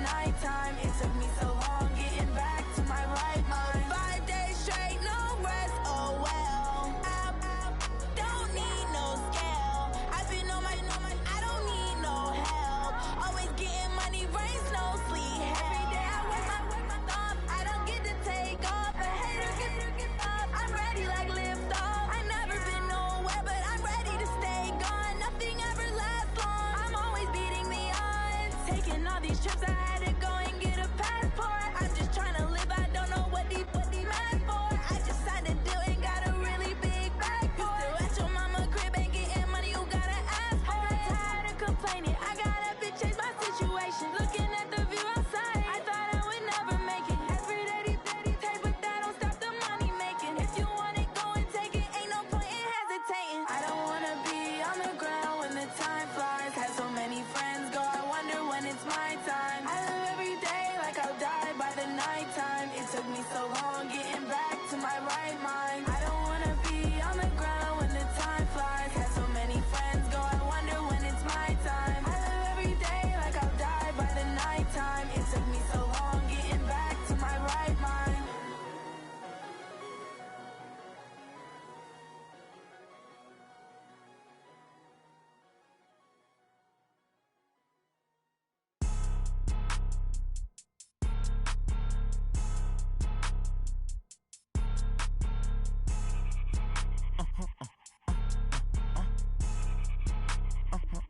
nighttime. It took me so long getting back to my right mind. 5 days straight, no rest, oh well. I don't need no scale. I've been on my, I don't need no help. Always getting money, rain, snow, sleet. Every day I work my thumb. I don't get to take off. A hater get up. I'm ready like lift off. I never been nowhere, but I'm ready to stay gone. Nothing ever lasts long. I'm always beating the odds. Taking all these trips, I had to go and get a passport. I'm just trying to live. I don't know what these mad for. I just signed a deal and got a really big bag for it. Still at your mama crib and getting money, you gotta ask for it. I'm tired of complaining. I gotta bitch change my situation. Looking at the view outside, I thought I would never make it. Every day these take, but that don't stop the money making. If you want it, go and take it. Ain't no point in hesitating. I don't wanna be on the ground when the time flies. Had so many friends go, I wonder when it's my time. I live every day like I'll die by the nighttime. It took me so long getting back to my right mind. I don't wanna be on the ground when the time flies. Had so many friends go, I wonder when it's my time. I live every day like I'll die by the nighttime. It took me so long getting back to my right mind.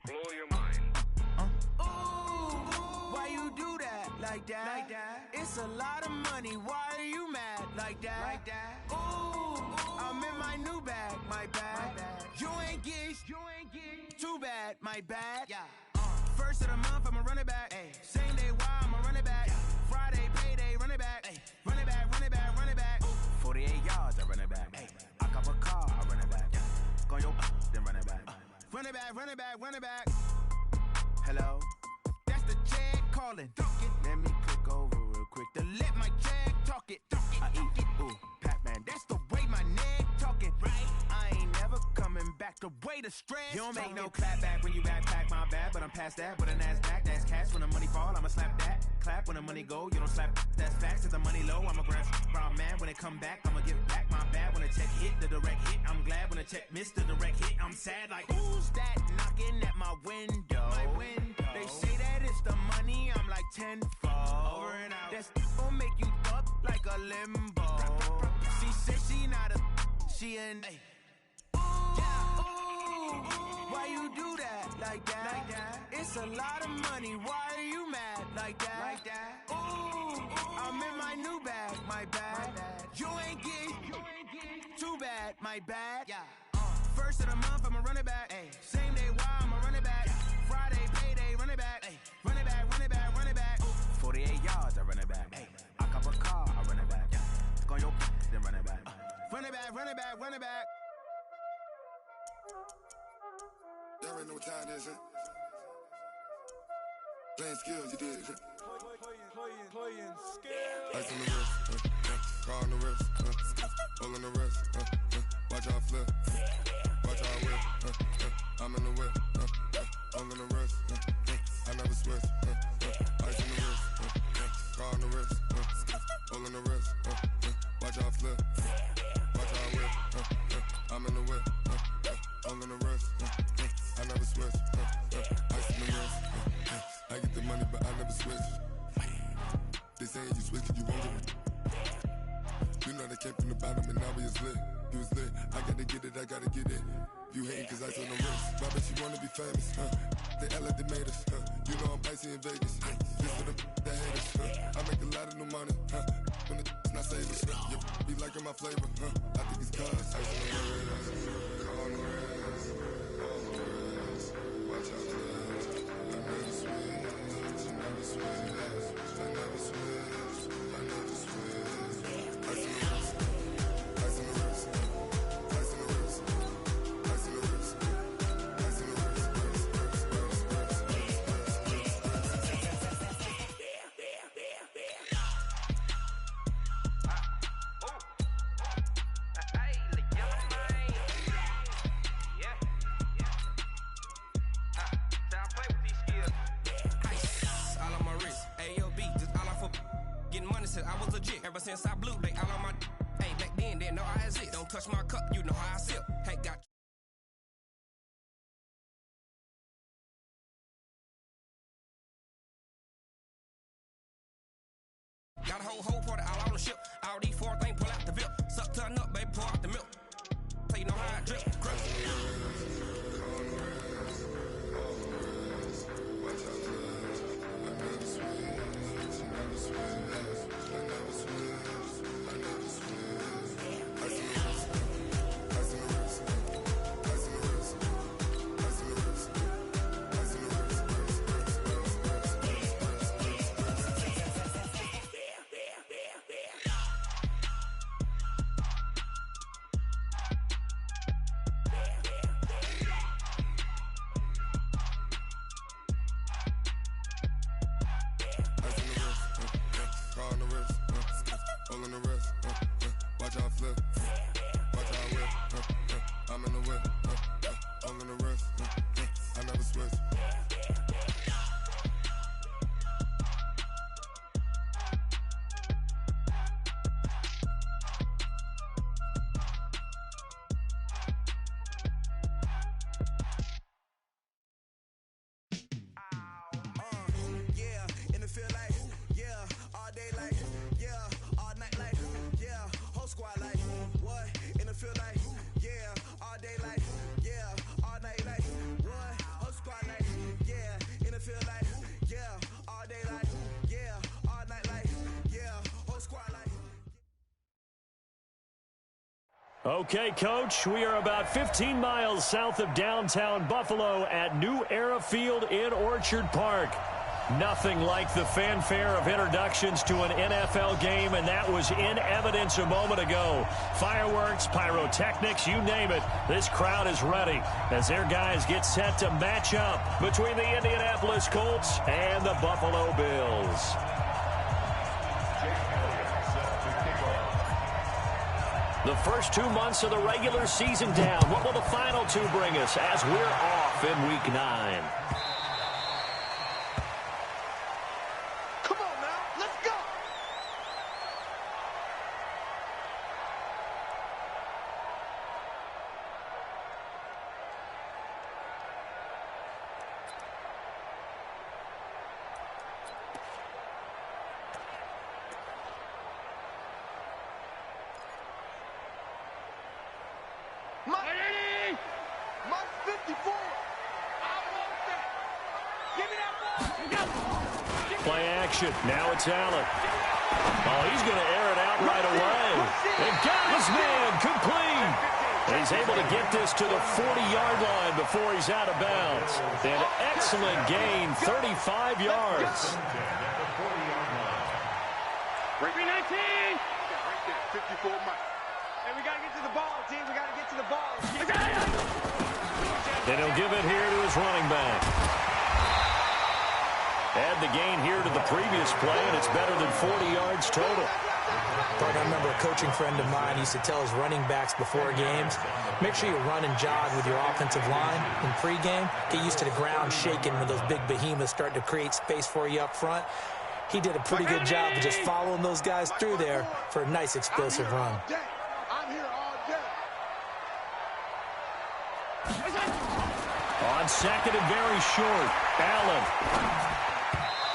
Blow your mind. Why you do that? Like that? Like that? It's a lot of money. Why are you mad? Like that? Like that? Ooh, I'm in my new bag. My bad. You ain't get. Too bad. My bad. Yeah. First of the month, I'ma run it back. Ay. Same day, why I'ma run it back. Friday, payday, run it back. Ay. Run it back, run it back, run it back. 48 yards, I run it back. Ay. I cop a car, I run it back. Go your then run it back. Run it back, run it back, run it back. Hello? That's the jag calling. Let me click over real quick to let my jag talk it. I eat it, ooh, Pac-Man. That's the way my neck talking. Right? I ain't never coming back. The way the stress. You don't make no clap back when you backpack, my bad, but I'm past that. With a NASDAQ, that's cash. When the money fall, I'ma slap that. Clap when the money go, you don't slap. That's facts. If the money low, I'ma grab brown man. When it come back, I'ma give back my bad. When the check hit, the direct hit. I'm glad when the check missed the direct hit. I'm sad like, who's that knocking at my window? My window. They say that it's the money, I'm like tenfold. Over and out. That's gon' make you up like a limbo. She said she not a, she an. Why you do that? Like that? Like that? It's a lot of money. Why are you mad? Like that? Like that? Ooh, I'm in my new bag. My bad. You ain't get. Too bad. My bad. Yeah. First of the month, I'ma run it back. Ay. Same day, why I'ma run it back. Friday, payday, run it back. Ay. Run it back, run it back, run it back. 48 yards, I run it back. Ay. I cop a car, I run it back. Go your then run it back. Run it back, run it back, run it back. Y'all already know what time it is, huh? Playing skills, you did, huh? Playing skills. Ice on the wrist, car on the wrist, all on the wrist, watch how I flip, watch how I whip, I'm in the whip, all on the wrist, I never switch, ice on the wrist, car on the wrist, all on the wrist, watch how I flip, watch how I whip, I'm in the whip, all on the wrist, I never switch, ice on the wrist, I get the money but I never switch. They saying you switch, you won't get it. You know they came from the bottom and now we is lit. You was lit, I gotta get it, I gotta get it. You hating cause ice on the wrist. Why bet you wanna be famous, huh? They act like they made us, huh? You know I'm icy in Vegas, just for the haters, huh? I make a lot of new money, huh? When the not savers, you be liking my flavor, huh? I think it's cause ice on the wrist, car on the wrist, all on the wrist. Watch out for this, I never switch, I never switch. I never switch, I never switch. Ice on the wrist, ice on the wrist, ice on the wrist, ice on the wrist, ice on the wrist, Ever since I blew, they all on my. Hey, back then, didn't know I exist. Don't touch my cup, you know how I sip. Hey, got. Got a whole party all on the ship. All these four things pull out the VIP. Suck, turn up, baby, pour out the milk. So you know how I drip. Okay, Coach, we are about 15 miles south of downtown Buffalo at New Era Field in Orchard Park. Nothing like the fanfare of introductions to an NFL game, and that was in evidence a moment ago. Fireworks, pyrotechnics, you name it. This crowd is ready as their guys get set to match up between the Indianapolis Colts and the Buffalo Bills. The first 2 months of the regular season down. What will the final two bring us as we're off in Week 9? Come on now, let's go! Mike 54. I want that. Give me that ball. Play action. Now it's Allen. Oh, he's going to air it out right away. And got his man complete. And he's able to get this to the 40-yard line before he's out of bounds. An excellent gain, 35 yards. Break 19. Right there, 54 Mike. Hey, we got to get to the ball, team. We got to get to the ball. And he'll give it here to his running back. Add the gain here to the previous play, and it's better than 40 yards total. I remember a coaching friend of mine used to tell his running backs before games, make sure you run and jog with your offensive line in pregame. Get used to the ground shaking when those big behemoths start to create space for you up front. He did a pretty good job of just following those guys through there for a nice explosive run. I'm here all day. On second and very short, Allen.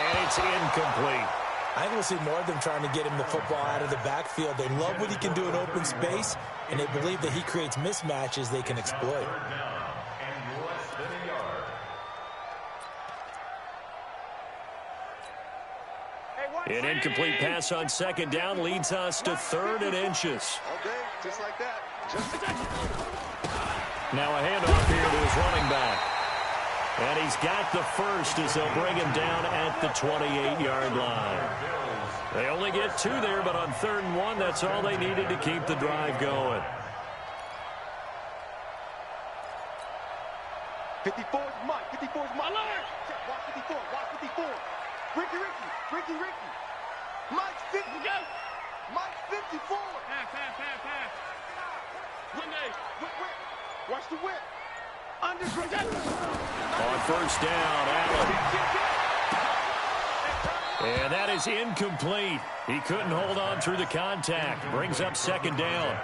And it's incomplete. I think we'll see more of them trying to get him the football out of the backfield. They love what he can do in open space, and they believe that he creates mismatches they can exploit. An incomplete pass on second down leads us to 3rd and inches. Okay, just like that. Now a handoff here to his running back. And he's got the first as they'll bring him down at the 28-yard line. They only get 2 there, but on 3rd and 1, that's all they needed to keep the drive going. 54 is Mike. 54 is Mike. Watch 54. Watch 54. Ricky. Mike 50. Mike 54. Pass. Whip. Watch the whip. On first down, Allen. And that is incomplete. He couldn't hold on through the contact. Brings up second down.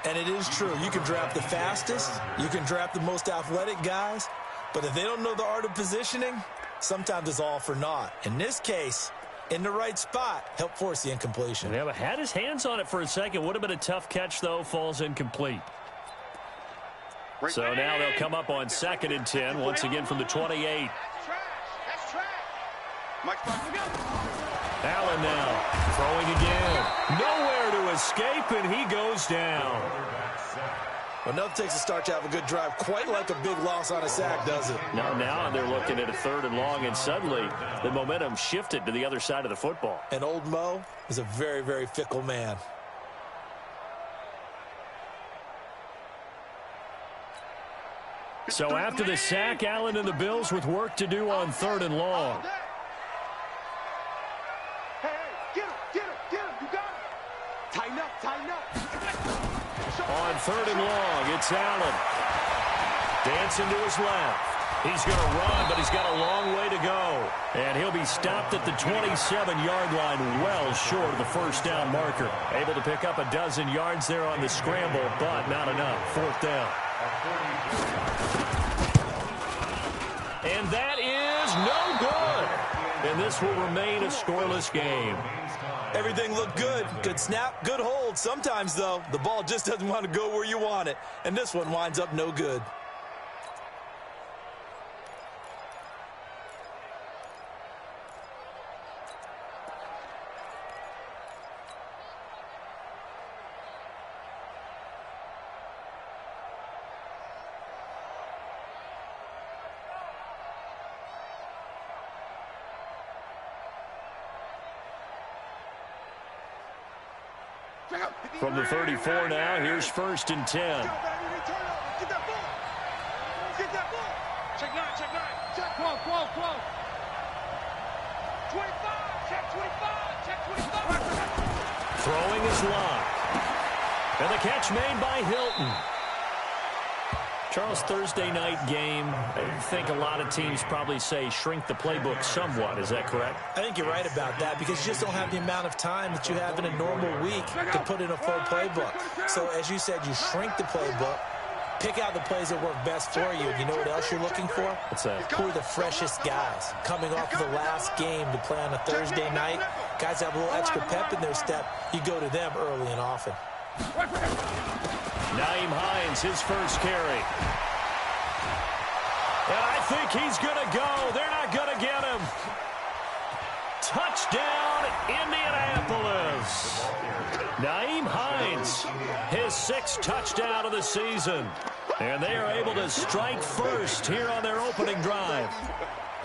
And it is true. You can draft the fastest. You can draft the most athletic guys. But if they don't know the art of positioning, sometimes it's all for naught. In this case, in the right spot, help force the incompletion. Yeah, but had his hands on it for a second. Would have been a tough catch, though. Falls incomplete. So now they'll come up on 2nd and 10, once again from the 28. That's trash. Allen now throwing again. Nowhere to escape, and he goes down. Well, nothing takes a start to have a good drive, quite like a big loss on a sack, does it? Now they're looking at a 3rd and long, and suddenly the momentum shifted to the other side of the football. And old Mo is a very, very fickle man. So after the sack, Allen and the Bills with work to do on 3rd and long. Hey, get him, you got him. Tighten up. On 3rd and long, it's Allen. Dancing to his left. He's going to run, but he's got a long way to go. And he'll be stopped at the 27-yard line, well short of the first down marker. Able to pick up a dozen yards there on the scramble, but not enough. 4th down. And that is no good. And this will remain a scoreless game. Everything looked good. Good snap, good hold. Sometimes, though, the ball just doesn't want to go where you want it. And this one winds up no good. From the 34 now, here's 1st and 10. Get that ball. Check 9. Check 12. 25. Check 25. Throwing is locked. And the catch made by Hilton. Charles, Thursday night game, I think a lot of teams probably say shrink the playbook somewhat. Is that correct? I think you're right about that because you just don't have the amount of time that you have in a normal week to put in a full playbook. So, as you said, you shrink the playbook, pick out the plays that work best for you. You know what else you're looking for? What's that? Who are the freshest guys coming off of the last game to play on a Thursday night? Guys have a little extra pep in their step. You go to them early and often. Nyheim Hines, his first carry. And I think he's going to go. They're not going to get him. Touchdown, Indianapolis. Nyheim Hines, his 6th touchdown of the season. And they are able to strike first here on their opening drive.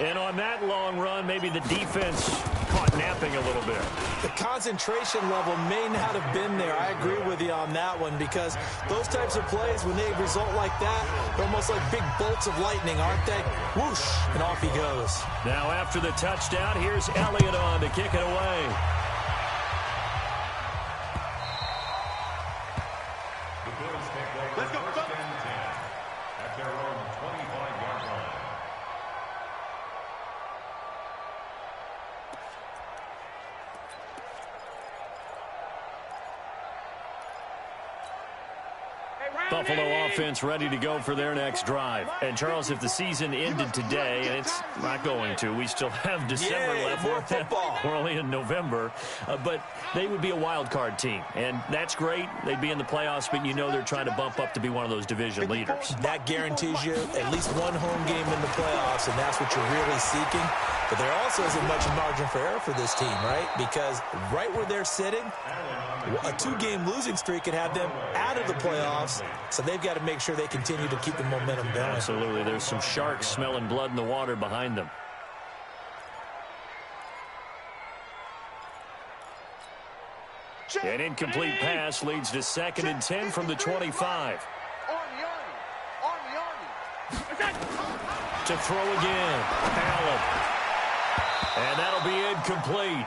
And on that long run, maybe the defense caught napping a little bit. The concentration level may not have been there. I agree with you on that one because those types of plays, when they result like that, they're almost like big bolts of lightning, aren't they? Whoosh, and off he goes. Now after the touchdown, here's Elliott on to kick it away. Let's go. At their own 25-yard line. Buffalo offense ready to go for their next drive. And, Charles, if the season ended today, and it's not going to, we still have December left. More football. We're only in November. But they would be a wild card team. And that's great. They'd be in the playoffs, but you know they're trying to bump up to be one of those division leaders. That guarantees you at least one home game in the playoffs, and that's what you're really seeking. But there also isn't much margin for error for this team, right? Because right where they're sitting, a 2-game losing streak could have them out of the playoffs, so they've got to make sure they continue to keep the momentum going. Absolutely. There's some sharks smelling blood in the water behind them. An incomplete pass leads to 2nd and 10 from the 25. Army. To throw again. Allen. And that'll be incomplete.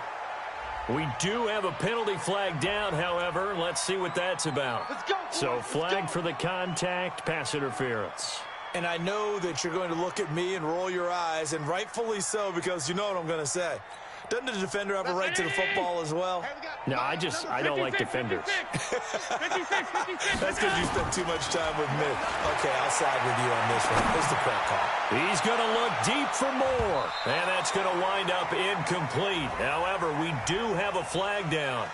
We do have a penalty flag down, however. Let's see what that's about. Let's go. So flag for the contact, pass interference. And I know that you're going to look at me and roll your eyes, and rightfully so, because you know what I'm going to say. Doesn't the defender have a right to the football as well? No, I don't like defenders. That's because you spent too much time with me. Okay, I'll side with you on this one. Here's the correct call. He's going to look deep for more, and that's going to wind up incomplete. However, we do have a flag down.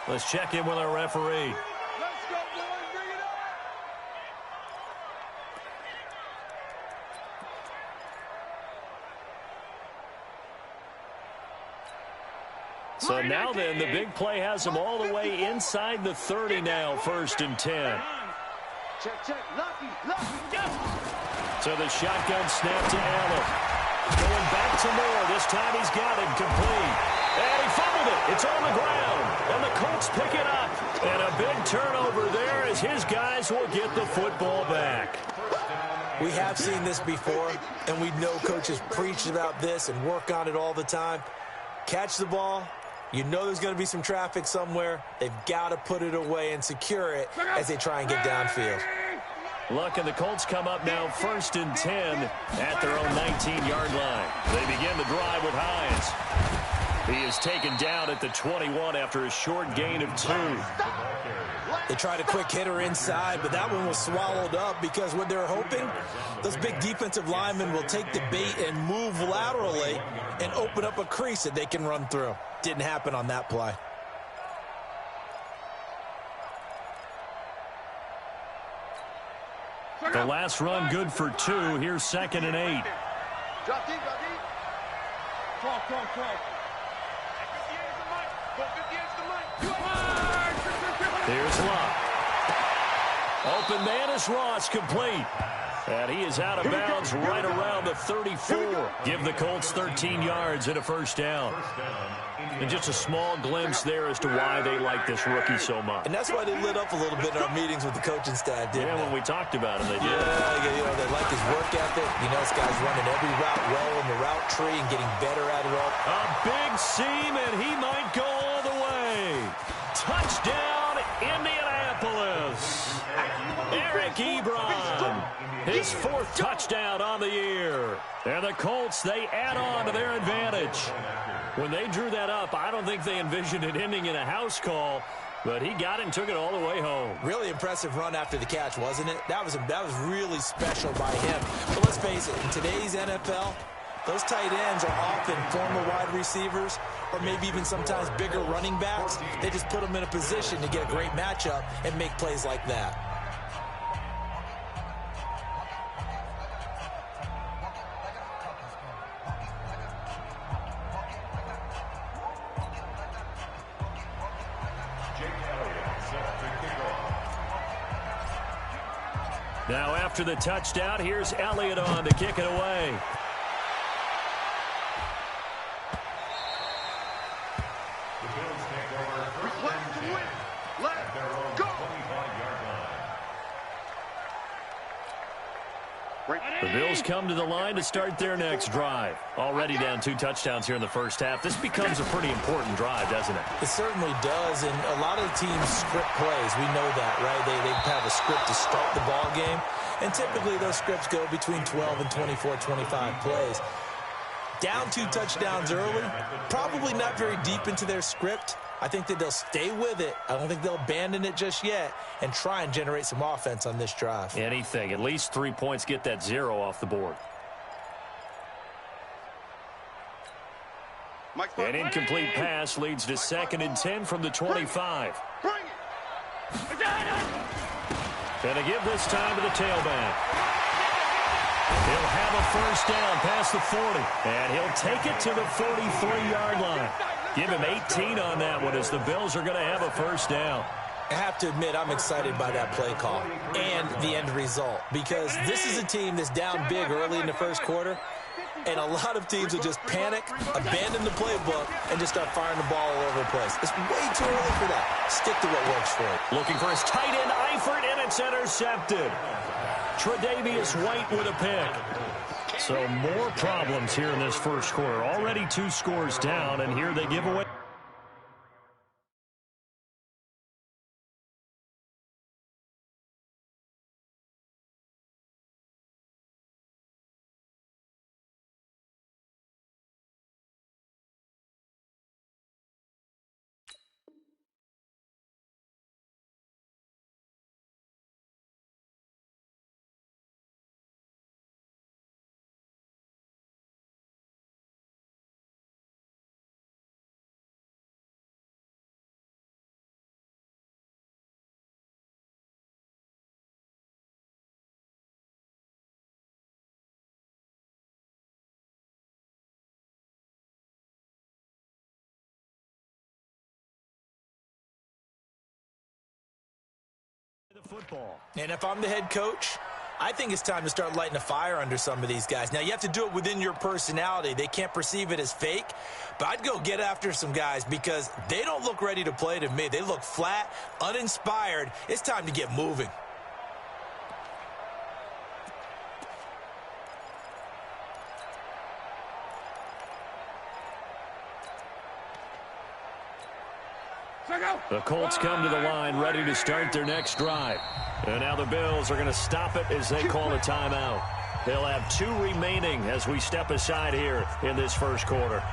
Let's check in with our referee. Let's go, boys. Bring it up. So now then, the big play has them all the way inside the 30 now, 1st and 10. Check, check. Lucky, go. So the shotgun snap to Allen. Going back to Moore. This time he's got it complete. And he fumbled it. It's on the ground. And the Colts pick it up. And a big turnover there as his guys will get the football back. We have seen this before, and we know coaches preach about this and work on it all the time. Catch the ball. You know there's going to be some traffic somewhere. They've got to put it away and secure it as they try and get downfield. Look, and the Colts come up now 1st and 10 at their own 19-yard line. They begin the drive with Hines. He is taken down at the 21 after a short gain of 2. They tried a quick hitter inside, but that one was swallowed up because what they're hoping, those big defensive linemen will take the bait and move laterally and open up a crease that they can run through. Didn't happen on that play. The last run good for 2. Here's 2nd and 8. Drop deep, drop deep. Crawl. Here's Luck. Open man is Ross, complete. And he is out of bounds right around the 34. Give the Colts 13 yards and a 1st down. And just a small glimpse there as to why they like this rookie so much. And that's why they lit up a little bit in our meetings with the coaching staff, didn't they? When we talked about him, they did. Yeah, they like his work ethic. You know, this guy's running every route well in the route tree and getting better at it all. A big seam, and he might go all the way. Touchdown, Indianapolis. Eric Ebron, his 4th touchdown on the year. And the Colts, they add on to their advantage. When they drew that up, I don't think they envisioned it ending in a house call, but he got it and took it all the way home. Really impressive run after the catch, wasn't it? That was really special by him. But let's face it, in today's NFL, those tight ends are often former wide receivers or maybe even sometimes bigger running backs. They just put them in a position to get a great matchup and make plays like that. Now after the touchdown, here's Elliott on to kick it away. The Bills take over 1st and 10 at their own 25-yard line. The Bills come to the line to start their next drive. Already down 2 touchdowns here in the 1st half. This becomes a pretty important drive, doesn't it? It certainly does, and a lot of the teams script plays. We know that, right? They have a script to start the ball game, and typically those scripts go between 12 and 24, 25 plays. Down 2 touchdowns early, probably not very deep into their script. I think that they'll stay with it. I don't think they'll abandon it just yet and try and generate some offense on this drive. Anything. At least 3 points, get that 0 off the board. An incomplete pass leads to 2nd and 10 from the 25. Gonna give this time to the tailback. He'll have a 1st down past the 40, and he'll take it to the 43-yard line. Give him 18 on that one as the Bills are going to have a 1st down. I have to admit, I'm excited by that play call and the end result because this is a team that's down big early in the 1st quarter, and a lot of teams will just panic, abandon the playbook, and just start firing the ball all over the place. It's way too early for that. Stick to what works for you. Looking for his tight end, Eifert, and it's intercepted. Tre'Davious White with a pick. So more problems here in this 1st quarter. Already 2 scores down, and here they give away. The football. And if I'm the head coach, I think it's time to start lighting a fire under some of these guys. Now, you have to do it within your personality. They can't perceive it as fake. But I'd go get after some guys because they don't look ready to play to me. They look flat, uninspired. It's time to get moving. The Colts come to the line ready to start their next drive. And now the Bills are going to stop it as they call a timeout. They'll have 2 remaining as we step aside here in this first quarter.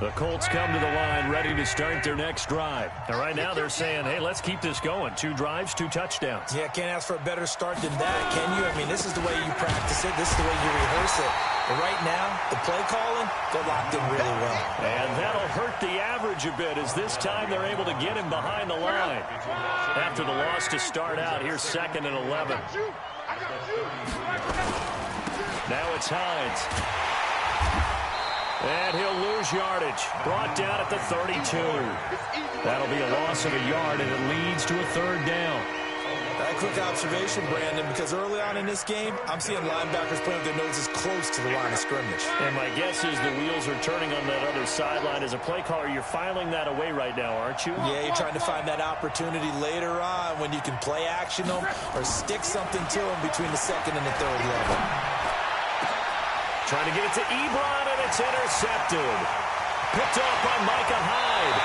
The Colts come to the line ready to start their next drive. And right now they're saying, hey, let's keep this going. 2 drives, 2 touchdowns. Yeah, can't ask for a better start than that, can you? I mean, this is the way you practice it. This is the way you rehearse it. But right now, the play calling, they're locked in really well. And that'll hurt the average a bit as this time they're able to get him behind the line. After the loss to start out, here's 2nd and 11. Now it's Hines. And he'll lose yardage. Brought down at the 32. That'll be a loss of a yard, and it leads to a 3rd down. That quick observation, Brandon, because early on in this game, I'm seeing linebackers playing with their noses close to the line of scrimmage. And my guess is the wheels are turning on that other sideline. As a play caller, you're filing that away right now, aren't you? Yeah, you're trying to find that opportunity later on when you can play action them or stick something to them between the 2nd and the 3rd level. Trying to get it to Ebron, and it's intercepted. Picked off by Micah Hyde.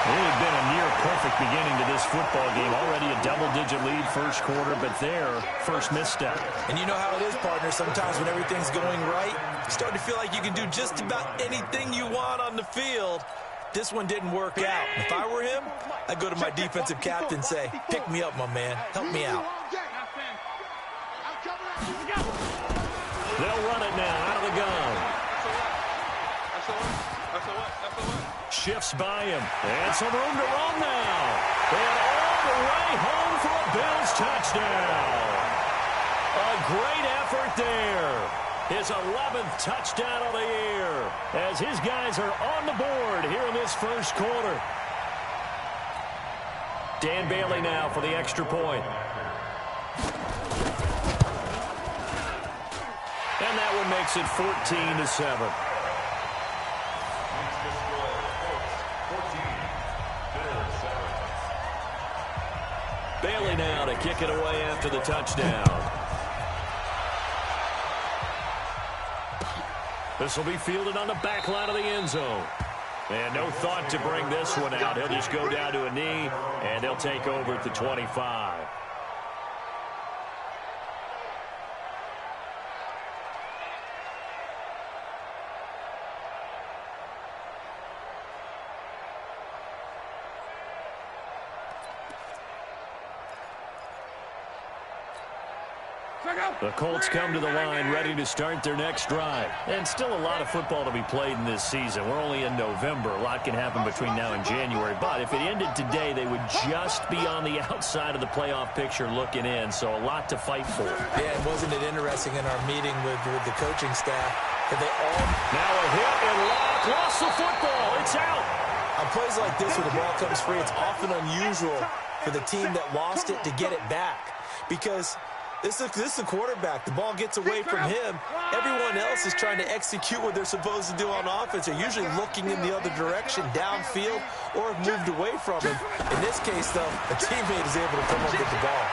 Really been a near-perfect beginning to this football game. Already a double-digit lead first quarter, but their first misstep. And you know how it is, partner. Sometimes when everything's going right, you start to feel like you can do just about anything you want on the field. This one didn't work out. If I were him, I'd go to my defensive captain and say, pick me up, my man. Help me out. They'll run it now out of the gun. Shifts by him. And some room to run now. And all the way home for a Bills touchdown. A great effort there. His 11th touchdown of the year. As his guys are on the board here in this first quarter. Dan Bailey now for the extra point. And that one makes it 14-7. Bailey now to kick it away after the touchdown. This will be fielded on the back line of the end zone. And no thought to bring this one out. He'll just go down to a knee, and they'll take over at the 25. The Colts come to the line ready to start their next drive. And still a lot of football to be played in this season. We're only in November. A lot can happen between now and January. But if it ended today, they would just be on the outside of the playoff picture looking in. So a lot to fight for. Yeah, and wasn't it interesting in our meeting with the coaching staff that they all... Now a hit and Locke lost the football. It's out. On plays like this where the ball comes free, it's often unusual for the team that lost it to get it back. Because... This is a quarterback. The ball gets away from him. Everyone else is trying to execute what they're supposed to do on offense. They're usually looking in the other direction, downfield, or have moved away from him. In this case, though, a teammate is able to come up with the ball.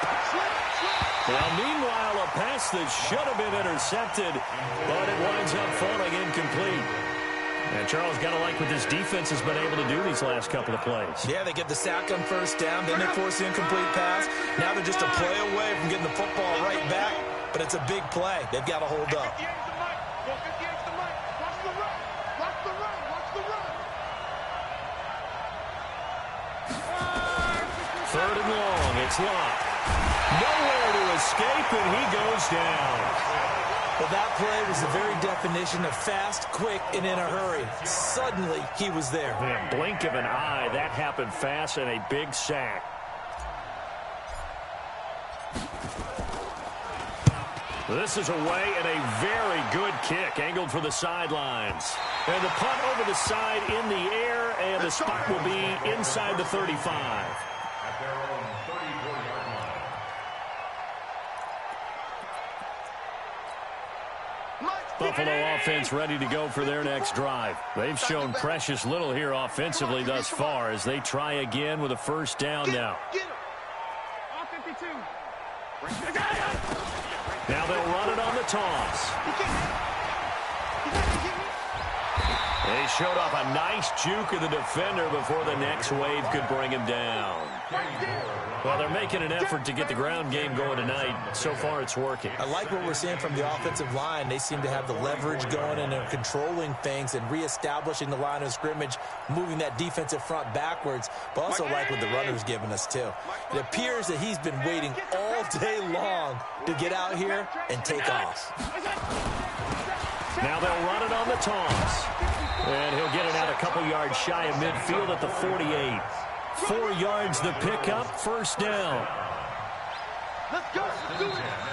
Well, meanwhile, a pass that should have been intercepted, but it winds up falling incomplete. And Charles, got to like what this defense has been able to do these last couple of plays. Yeah, they get the sack on first down, then they force the incomplete pass. Now they're just a play away from getting the football right back, but it's a big play. They've got to hold up. Third and long, it's Locke. Nowhere to escape, and he goes down. Well, that play was the very definition of fast, quick, and in a hurry. Suddenly, he was there. Man, blink of an eye, that happened fast, and a big sack. This is away and a very good kick, angled for the sidelines. And the punt over the side in the air, and the spot will be inside the 35. At their own 34-yard line. Buffalo offense ready to go for their next drive. They've shown precious little here offensively thus far as they try again with a first down now. Now they'll run it on the toss. They showed off a nice juke of the defender before the next wave could bring him down. Well, they're making an effort to get the ground game going tonight. So far, it's working. I like what we're seeing from the offensive line. They seem to have the leverage going, and they're controlling things and reestablishing the line of scrimmage, moving that defensive front backwards, but also like what the runner's giving us, too. It appears that he's been waiting all day long to get out here and take off. Now they'll run it on the toss. And he'll get it out a couple yards shy of midfield at the 48. 4 yards the pickup, first down. Let's go.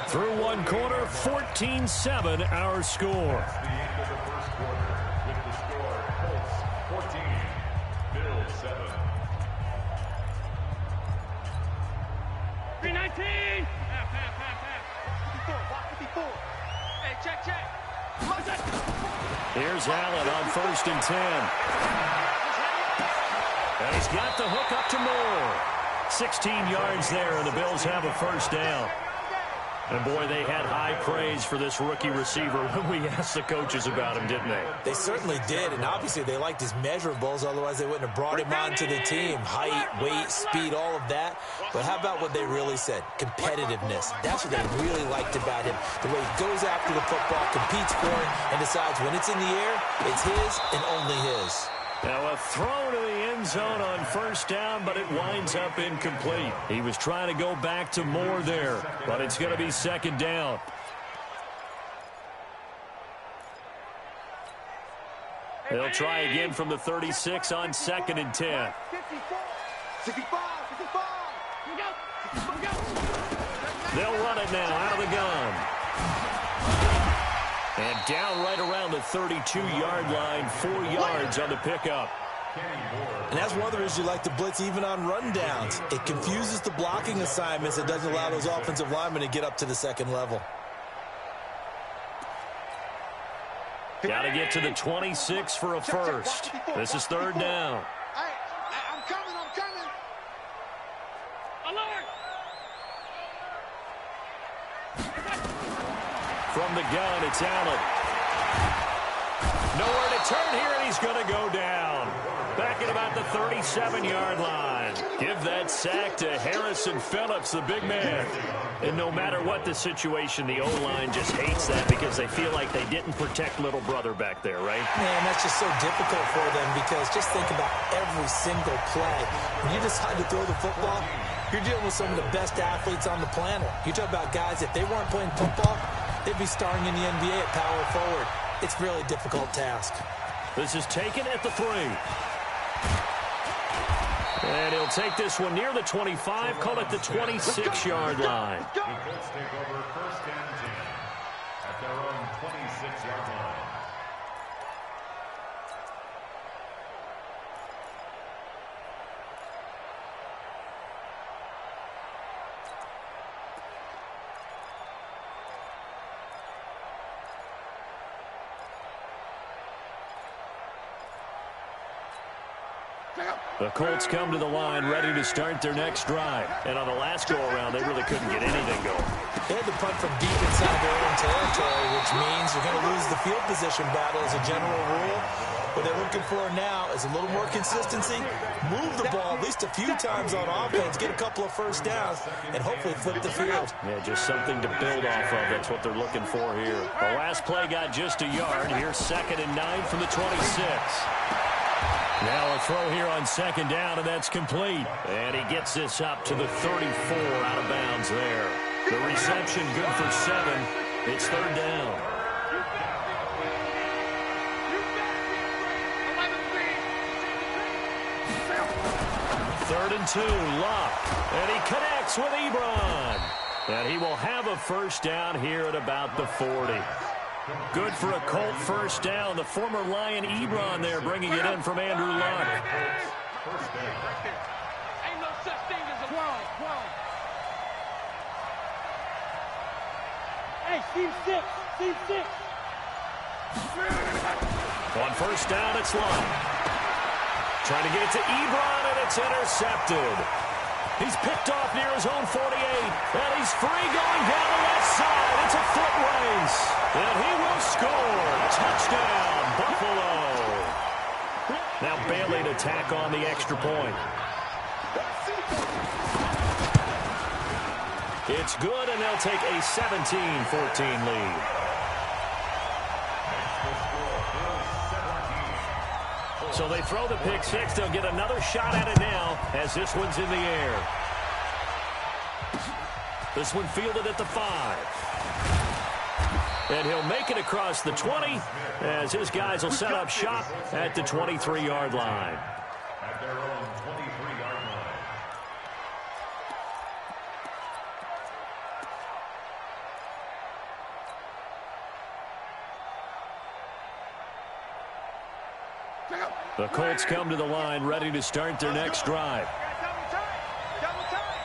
Through one quarter, 14-7 our score. The end of the first quarter with the score Colts 14, Bills 7. 319. Half. 54. Hey, check. Here's Allen on 1st and 10. And he's got the hook up to Moore. 16 yards there, and the Bills have a first down. And, boy, they had high praise for this rookie receiver when we asked the coaches about him, didn't they? They certainly did, and obviously they liked his measurables, otherwise they wouldn't have brought him onto the team. Height, weight, speed, all of that. But how about what they really said? Competitiveness. That's what they really liked about him. The way he goes after the football, competes for it, and decides when it's in the air, it's his and only his. Now a throw to the end zone on first down, but it winds up incomplete. He was trying to go back to Moore there, but it's going to be second down. They'll try again from the 36 on 2nd and 10. 65. They'll run it now out of the gun. And down right around the 32-yard line, 4 yards on the pickup. And that's one of the reasons you like to blitz even on rundowns. It confuses the blocking assignments. It doesn't allow those offensive linemen to get up to the second level. Got to get to the 26 for a first. This is 3rd down. I'm coming. Alert! From the gun, it's Allen. Nowhere to turn here, and he's going to go down. Back at about the 37-yard line. Give that sack to Harrison Phillips, the big man. And no matter what the situation, the O-line just hates that because they feel like they didn't protect little brother back there, right? Man, that's just so difficult for them because just think about every single play. When you decide to throw the football, you're dealing with some of the best athletes on the planet. You talk about guys, if they weren't playing football, they'd be starring in the NBA at power forward. It's a really difficult task. This is taken at the 3. And he'll take this one near the 25, call it the 26-yard line. The Colts take over 1st and 10 at their own 26-yard line. The Colts come to the line ready to start their next drive. And on the last go-around, they really couldn't get anything going. They had to punt from deep inside their own territory, which means you're going to lose the field position battle as a general rule. What they're looking for now is a little more consistency, move the ball at least a few times on offense, get a couple of first downs, and hopefully flip the field. Yeah, just something to build off of. That's what they're looking for here. The last play got just a yard. Here's 2nd and 9 from the 26. Now a throw here on 2nd down, and that's complete. And he gets this up to the 34 out of bounds there. The reception good for 7. It's 3rd down. 3rd and 2, Luck. And he connects with Ebron. And he will have a first down here at about the 40. Good for a Colt first down. The former Lion Ebron there bringing it in from Andrew Luck. Ain't no such thing as a 12. Hey, Steve 6. On first down, it's Luck. Trying to get it to Ebron, and it's intercepted. He's picked off near his own 48, and he's free going down the left side. It's a foot race, and he will score. Touchdown, Buffalo. Now Bailey to tack on the extra point. It's good, and they'll take a 17-14 lead. So they throw the pick six. They'll get another shot at it now as this one's in the air. This one fielded at the 5. And he'll make it across the 20 as his guys will set up shop at the 23-yard line. At their own 23-yard line. The Colts come to the line ready to start their next drive. Double time.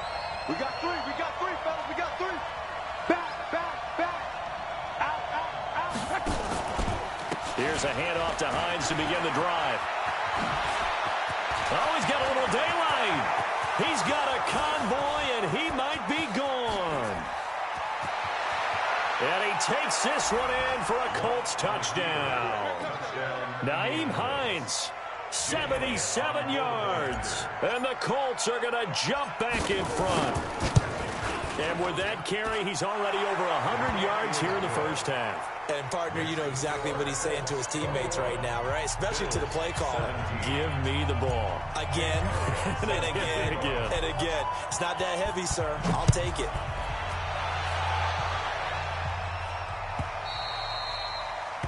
We got three, fellas. We got three. Back. Out. Here's a handoff to Hines to begin the drive. Oh, he's got a little daylight. He's got a convoy, and he might be gone. And he takes this one in for a Colts touchdown. Nyheim Hines, 77 yards. And the Colts are going to jump back in front. And with that carry, he's already over 100 yards here in the first half. And, partner, you know exactly what he's saying to his teammates right now, right? Especially to the play caller. Give me the ball. Again, and again. It's not that heavy, sir. I'll take it.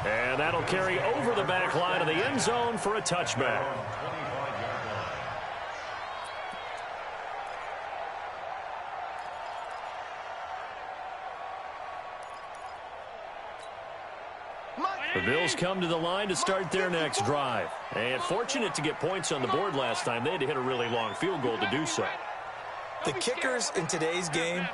And that'll carry over the back line of the end zone for a touchback. The Bills come to the line to start their next drive. And fortunate to get points on the board last time. They had to hit a really long field goal to do so. The kickers in today's game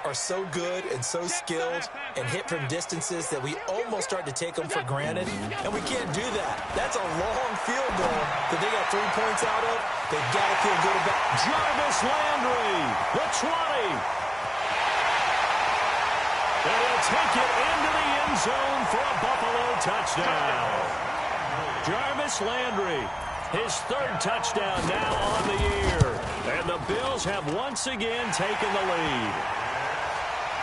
are so good and so skilled and hit from distances that we almost start to take them for granted, and we can't do that. That's a long field goal that they got 3 points out of. They've got to feel good about. Jarvis Landry, the 20. And he'll take it into the end zone for a Buffalo touchdown. Jarvis Landry, his third touchdown now on the year. And the Bills have once again taken the lead.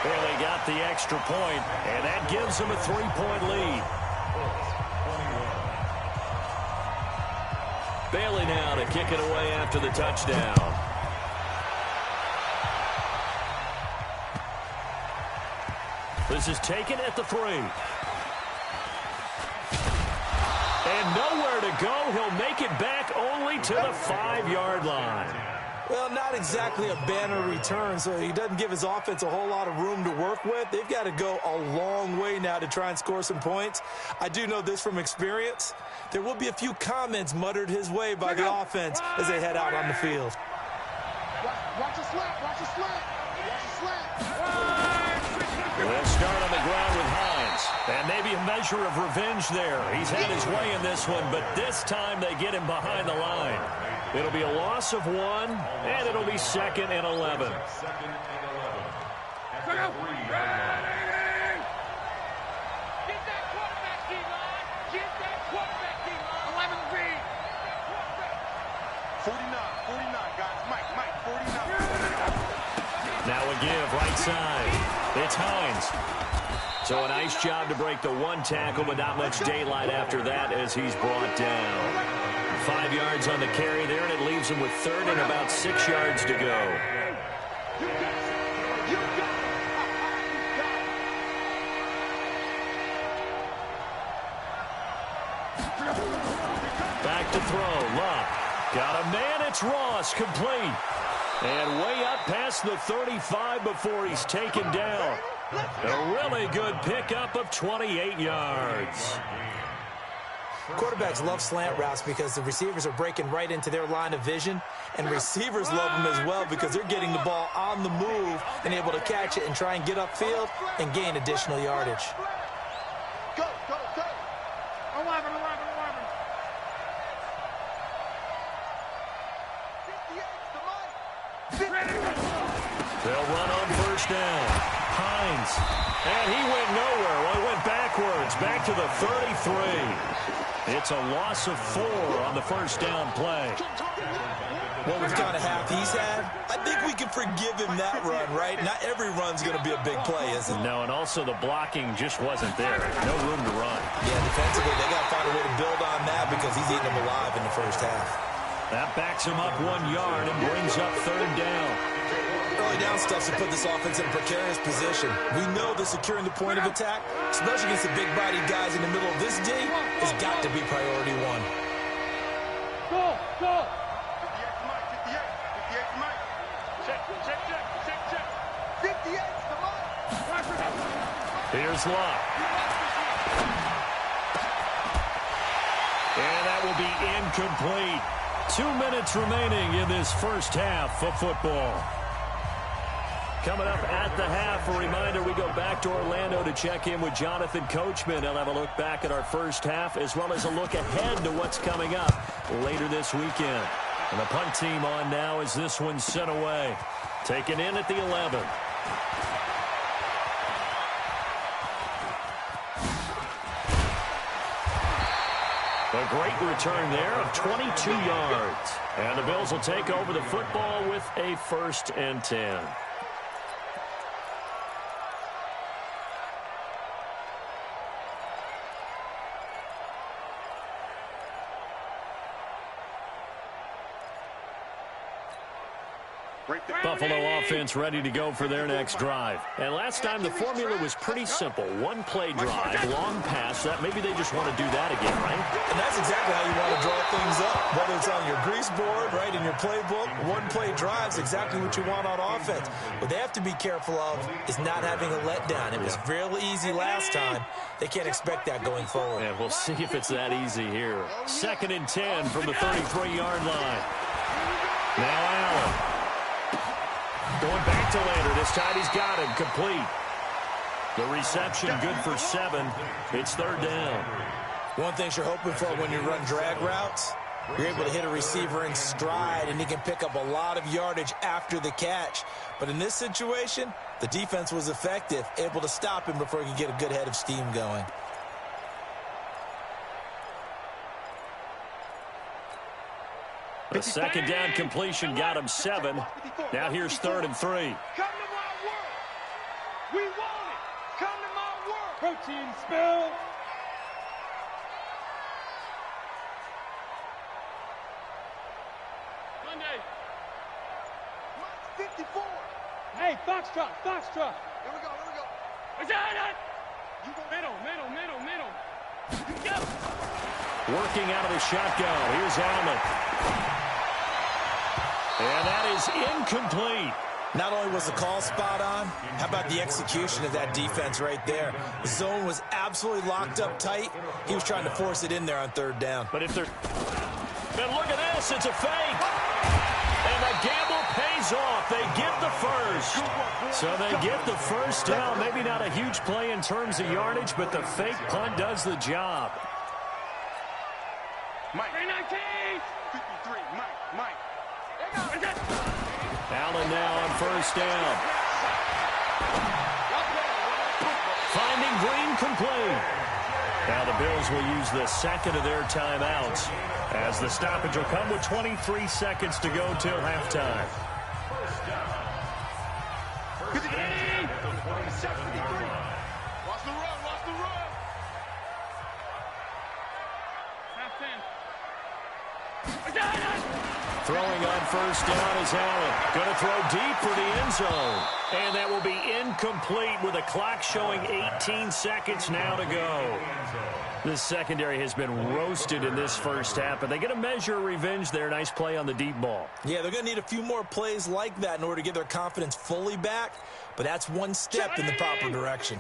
Barely got the extra point, and that gives them a 3-point lead. Bailey now to kick it away after the touchdown. This is taken at the 3. And nowhere to go. He'll make it back only to the 5-yard line. Well, not exactly a banner return, so he doesn't give his offense a whole lot of room to work with. They've got to go a long way now to try and score some points. I do know this from experience. There will be a few comments muttered his way by the offense as they head out on the field. Watch a slap. Let's start on the ground with Hines. And maybe a measure of revenge there. He's had his way in this one, but this time they get him behind the line. It'll be a loss of 1, and it'll be 2nd and 11. Now a give, right side. It's Hines. So a nice job to break the one tackle, but not much daylight after that as he's brought down. 5 yards on the carry there, and it leaves him with 3rd and about 6 yards to go. Back to throw, Luck. Got a man, it's Ross, complete. And way up past the 35 before he's taken down. A really good pickup of 28 yards. Quarterbacks love slant routes because the receivers are breaking right into their line of vision, and receivers love them as well because they're getting the ball on the move and able to catch it and try and get upfield and gain additional yardage. Go, go, go. 11. They'll run on first down. Hines. And he went nowhere. Well, he went backwards. Back to the 33. It's a loss of 4 on the first down play. What was kind of half he's had, I think we can forgive him that run, right? Not every run's going to be a big play, is it? No, and also the blocking just wasn't there. No room to run. Yeah, defensively, they got to find a way to build on that because he's eating them alive in the first half. That backs him up 1 yard and brings up third down. Early down stuff to put this offense in a precarious position. We know that securing the point of attack, especially against the big-bodied guys in the middle of this D, has got to be priority 1. Go, go. 58 to Mike. Check. 58 to Mike. Here's Locke. And that will be incomplete. 2 minutes remaining in this first half of football. Coming up at the half, a reminder, we go back to Orlando to check in with Jonathan Coachman. He'll have a look back at our first half as well as a look ahead to what's coming up later this weekend. And the punt team on now as this one's sent away. Taken in at the 11. A great return there of 22 yards. And the Bills will take over the football with a 1st and 10. Buffalo offense ready to go for their next drive. And last time the formula was pretty simple. 1 play drive, long pass. That maybe they just want to do that again, right? And that's exactly how you want to draw things up. Whether it's on your grease board, right, in your playbook, 1 play drive is exactly what you want on offense. What they have to be careful of is not having a letdown. It was real easy last time. They can't expect that going forward. And we'll see if it's that easy here. 2nd and 10 from the 33-yard line. Now Allen. Going back to Lander. This time he's got him complete. The reception good for 7. It's 3rd down. One thing you're hoping for when you run drag routes, you're able to hit a receiver in stride, and he can pick up a lot of yardage after the catch. But in this situation, the defense was effective, able to stop him before he could get a good head of steam going. The 2nd down completion got him 7. Now here's 3rd and 3. Come to my world. We want it. Come to my world. Protein spill. Monday. 54. Hey, Foxtrot. Here we go. Is that it? You go middle. You go. Working out of the shotgun. Here's Allen. And that is incomplete. Not only was the call spot on, how about the execution of that defense right there? The zone was absolutely locked up tight. He was trying to force it in there on 3rd down. But if they're... And look at this, it's a fake. And the gamble pays off. They get the first. So they get the first down. Maybe not a huge play in terms of yardage, but the fake punt does the job. Mike. 319. 53. Mike. Allen now on first down. Finding Green complete. Now the Bills will use the 2nd of their timeouts as the stoppage will come with 23 seconds to go till halftime. Watch the run. Half 10. Throwing on first down is Allen. Going to throw deep for the end zone. And that will be incomplete with a clock showing 18 seconds now to go. This secondary has been roasted in this first half, but they get a measure of revenge there. Nice play on the deep ball. Yeah, they're going to need a few more plays like that in order to get their confidence fully back, but that's one step in the proper direction.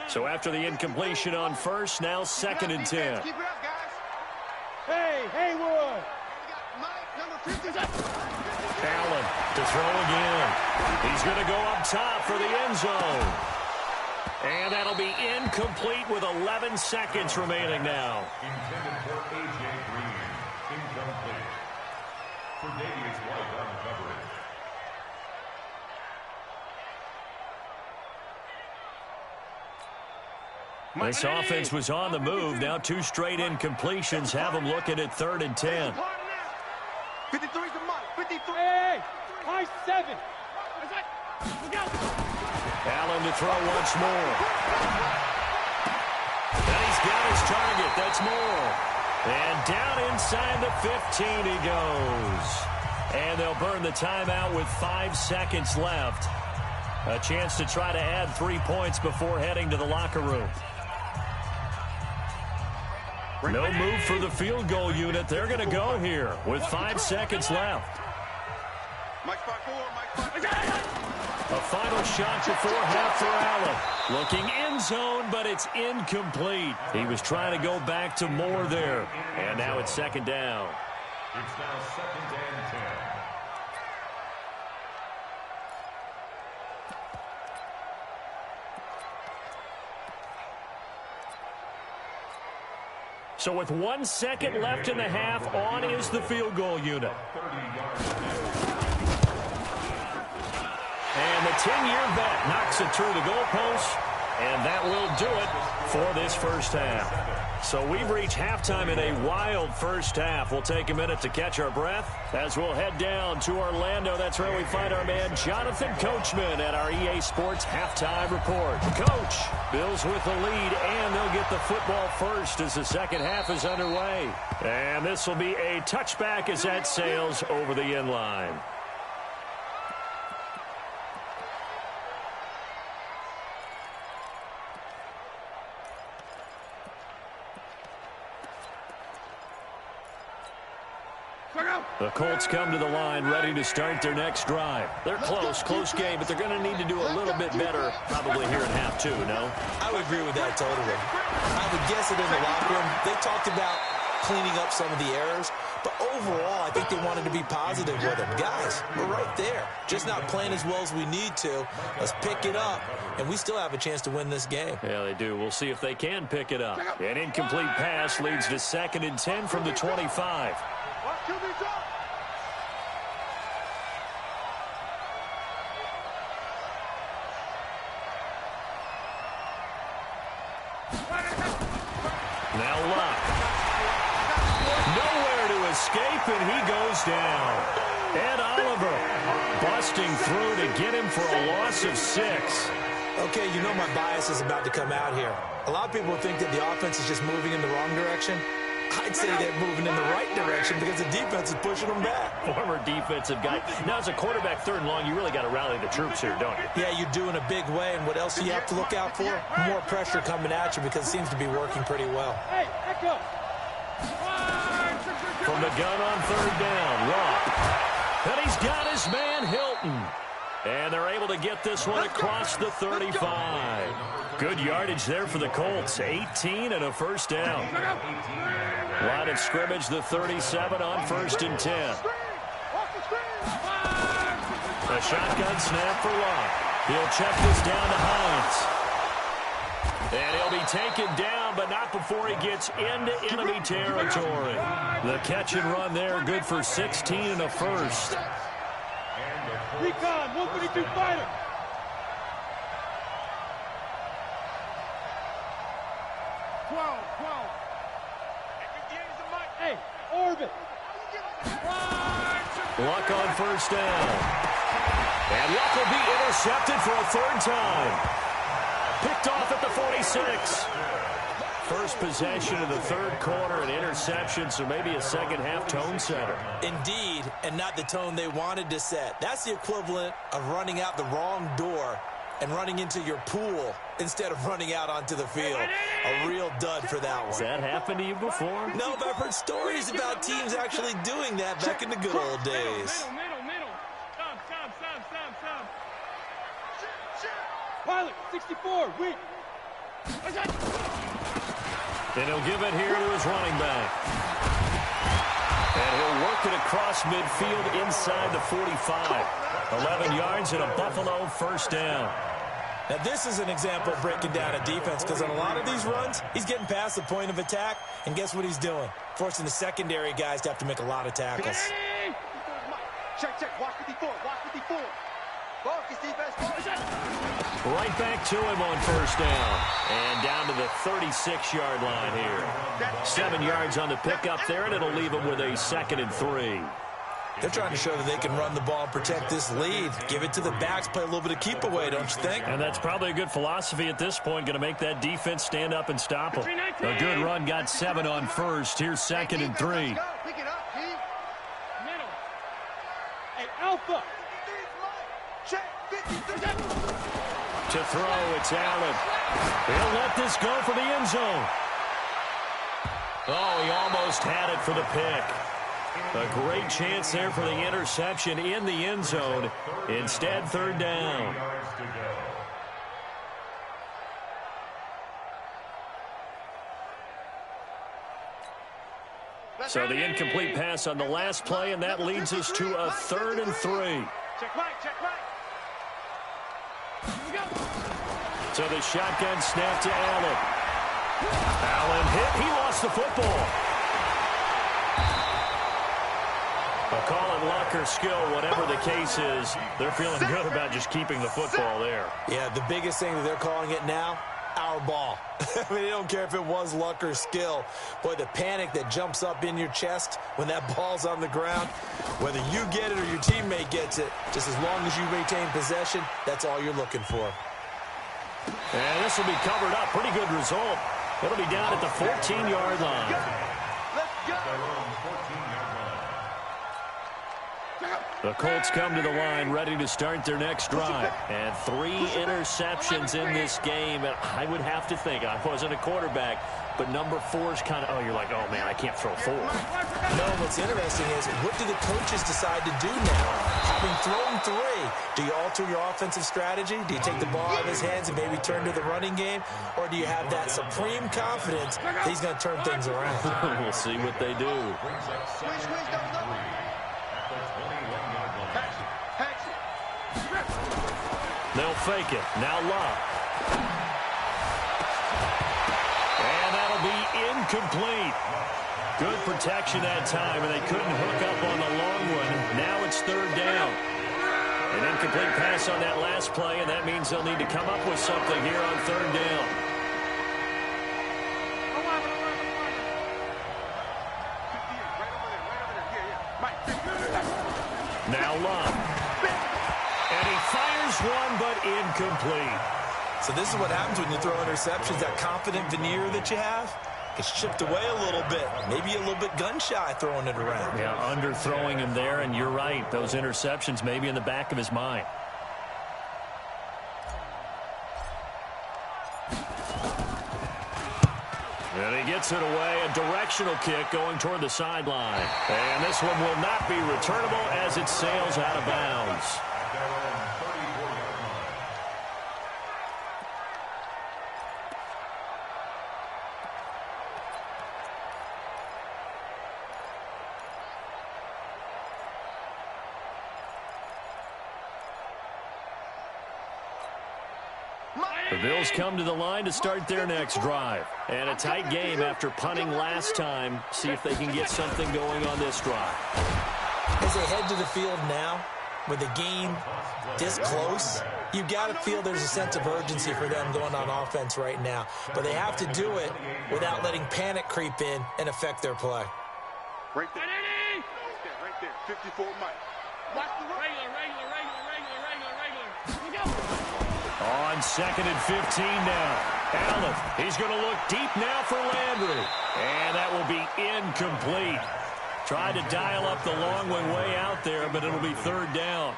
So after the incompletion on first, now 2nd and 10. Hey, Haywood! Allen to throw again. He's going to go up top for the end zone. And that'll be incomplete with 11 seconds remaining now. Intended for A.J. Green. Incomplete. For Davius White on coverage. This offense was on the move. Now 2 straight incompletions have them looking at 3rd and 10. 53's the mark. 53. Hey, high 7. Look out. Allen to throw once more. And he's got his target. That's Moore. And down inside the 15 he goes. And they'll burn the timeout with 5 seconds left. A chance to try to add 3 points before heading to the locker room. No move for the field goal unit. They're going to go here with 5 seconds left. A final shot before half for Allen. Looking end zone, but it's incomplete. He was trying to go back to Moore there. And now it's 2nd down. It's now 2nd and 10. So with 1 second left in the half, on is the field goal unit. And the 10-year vet knocks it through the goalpost, and that will do it for this first half. So we've reached halftime in a wild first half. We'll take a minute to catch our breath as we'll head down to Orlando. That's where we find our man Jonathan Coachman at our EA Sports Halftime Report. Coach, Bills with the lead, and they'll get the football first as the second half is underway. And this will be a touchback as that sails over the end line. The Colts come to the line ready to start their next drive. They're close game, but they're going to need to do a little bit better probably here in half 2, no? I would agree with that totally. I would guess it in the locker room. They talked about cleaning up some of the errors, but overall, I think they wanted to be positive with them. Guys, we're right there. Just not playing as well as we need to. Let's pick it up, and we still have a chance to win this game. Yeah, they do. We'll see if they can pick it up. An incomplete pass leads to 2nd and 10 from the 25. Now Luck. Nowhere to escape, and he goes down. Ed Oliver busting through to get him for a loss of 6. Okay, you know my bias is about to come out here. A lot of people think that the offense is just moving in the wrong direction. I'd say they're moving in the right direction because the defense is pushing them back. Former defensive guy. Now, as a quarterback 3rd and long, you really got to rally the troops here, don't you? Yeah, you do in a big way. And what else do you have to look out for? More pressure coming at you because it seems to be working pretty well. Hey, echo. From the gun on 3rd down, Luck. And he's got his man Hilton. And they're able to get this one across the 35. Good yardage there for the Colts. 18 and a first down. Line of scrimmage, the 37 on 1st and 10. A shotgun snap for Luck. He'll check this down to Hines. And he'll be taken down, but not before he gets into enemy territory. The catch and run there, good for 16 and a first. Recon, 132 fighter. Hey, orbit. Luck on first down. And Luck will be intercepted for a 3rd time. Picked off at the 46. first possession of the third quarter, an interception, so maybe a second-half tone setter. Indeed, and not the tone they wanted to set. That's the equivalent of running out the wrong door and running into your pool instead of running out onto the field. A real dud for that one. Has that happened to you before? No, but I've heard stories about teams actually doing that back in the good old days. Middle. Pilot, 64, weak. And he'll give it here to his running back. And he'll work it across midfield inside the 45. 11 yards and a Buffalo first down. Now, this is an example of breaking down a defense, because on a lot of these runs, he's getting past the point of attack, and guess what he's doing? Forcing the secondary guys to have to make a lot of tackles. Check, watch 54, watch 54. Focus, defense, focus. Right back to him on first down. And down to the 36-yard line here. 7 yards on the pickup there, and it'll leave him with a 2nd and 3. They're trying to show that they can run the ball and protect this lead. Give it to the backs, play a little bit of keep away, don't you think? And that's probably a good philosophy at this point, going to make that defense stand up and stop them. A good run, got 7 on first. Here's 2nd and 3. Middle. Hey, Alpha. To throw, it's Allen. He'll let this go for the end zone. Oh, he almost had it for the pick. A great chance there for the interception in the end zone. Instead, 3rd down. So the incomplete pass on the last play, and that leads us to a 3rd and 3. Check right. So the shotgun snap to Allen. Allen hit. He lost the football. I'll call it luck or skill, whatever the case is. They're feeling good about just keeping the football there. Yeah, the biggest thing that they're calling it now, our ball. I mean, they don't care if it was luck or skill. Boy, the panic that jumps up in your chest when that ball's on the ground, whether you get it or your teammate gets it, just as long as you retain possession, that's all you're looking for. And this will be covered up. Pretty good result. It'll be down at the 14-yard line. Let's go. The Colts come to the line ready to start their next drive. And 3 interceptions in this game. And I would have to think, I wasn't a quarterback, but number 4 is kind of, you're like, oh, man, I can't throw 4. No, what's interesting is, what do the coaches decide to do now? Having thrown 3, do you alter your offensive strategy? Do you take the ball out of his hands and maybe turn to the running game? Or do you have that supreme confidence that he's going to turn things around? We'll see what they do. They'll fake it. Now Love. And that'll be incomplete. Good protection that time, and they couldn't hook up on the long one. Now it's 3rd down. An incomplete pass on that last play, and that means they'll need to come up with something here on 3rd down. Now Love. And he fires one, but incomplete. So this is what happens when you throw interceptions. That confident veneer that you have gets chipped away a little bit. Maybe a little bit gun-shy throwing it around. Yeah, underthrowing him there, and you're right. Those interceptions may be in the back of his mind. And he gets it away, a directional kick going toward the sideline. And this one will not be returnable as it sails out of bounds. The Bills come to the line to start their next drive. And a tight game after punting last time. See if they can get something going on this drive. As they head to the field now, with the game this close, you've got to feel there's a sense of urgency for them going on offense right now. But they have to do it without letting panic creep in and affect their play. Right there. Right there. 54 Mike. Watch the regular. On 2nd and 15 now. Allen, he's going to look deep now for Landry. And that will be incomplete. Tried to dial up the long one way out there, but it'll be third down.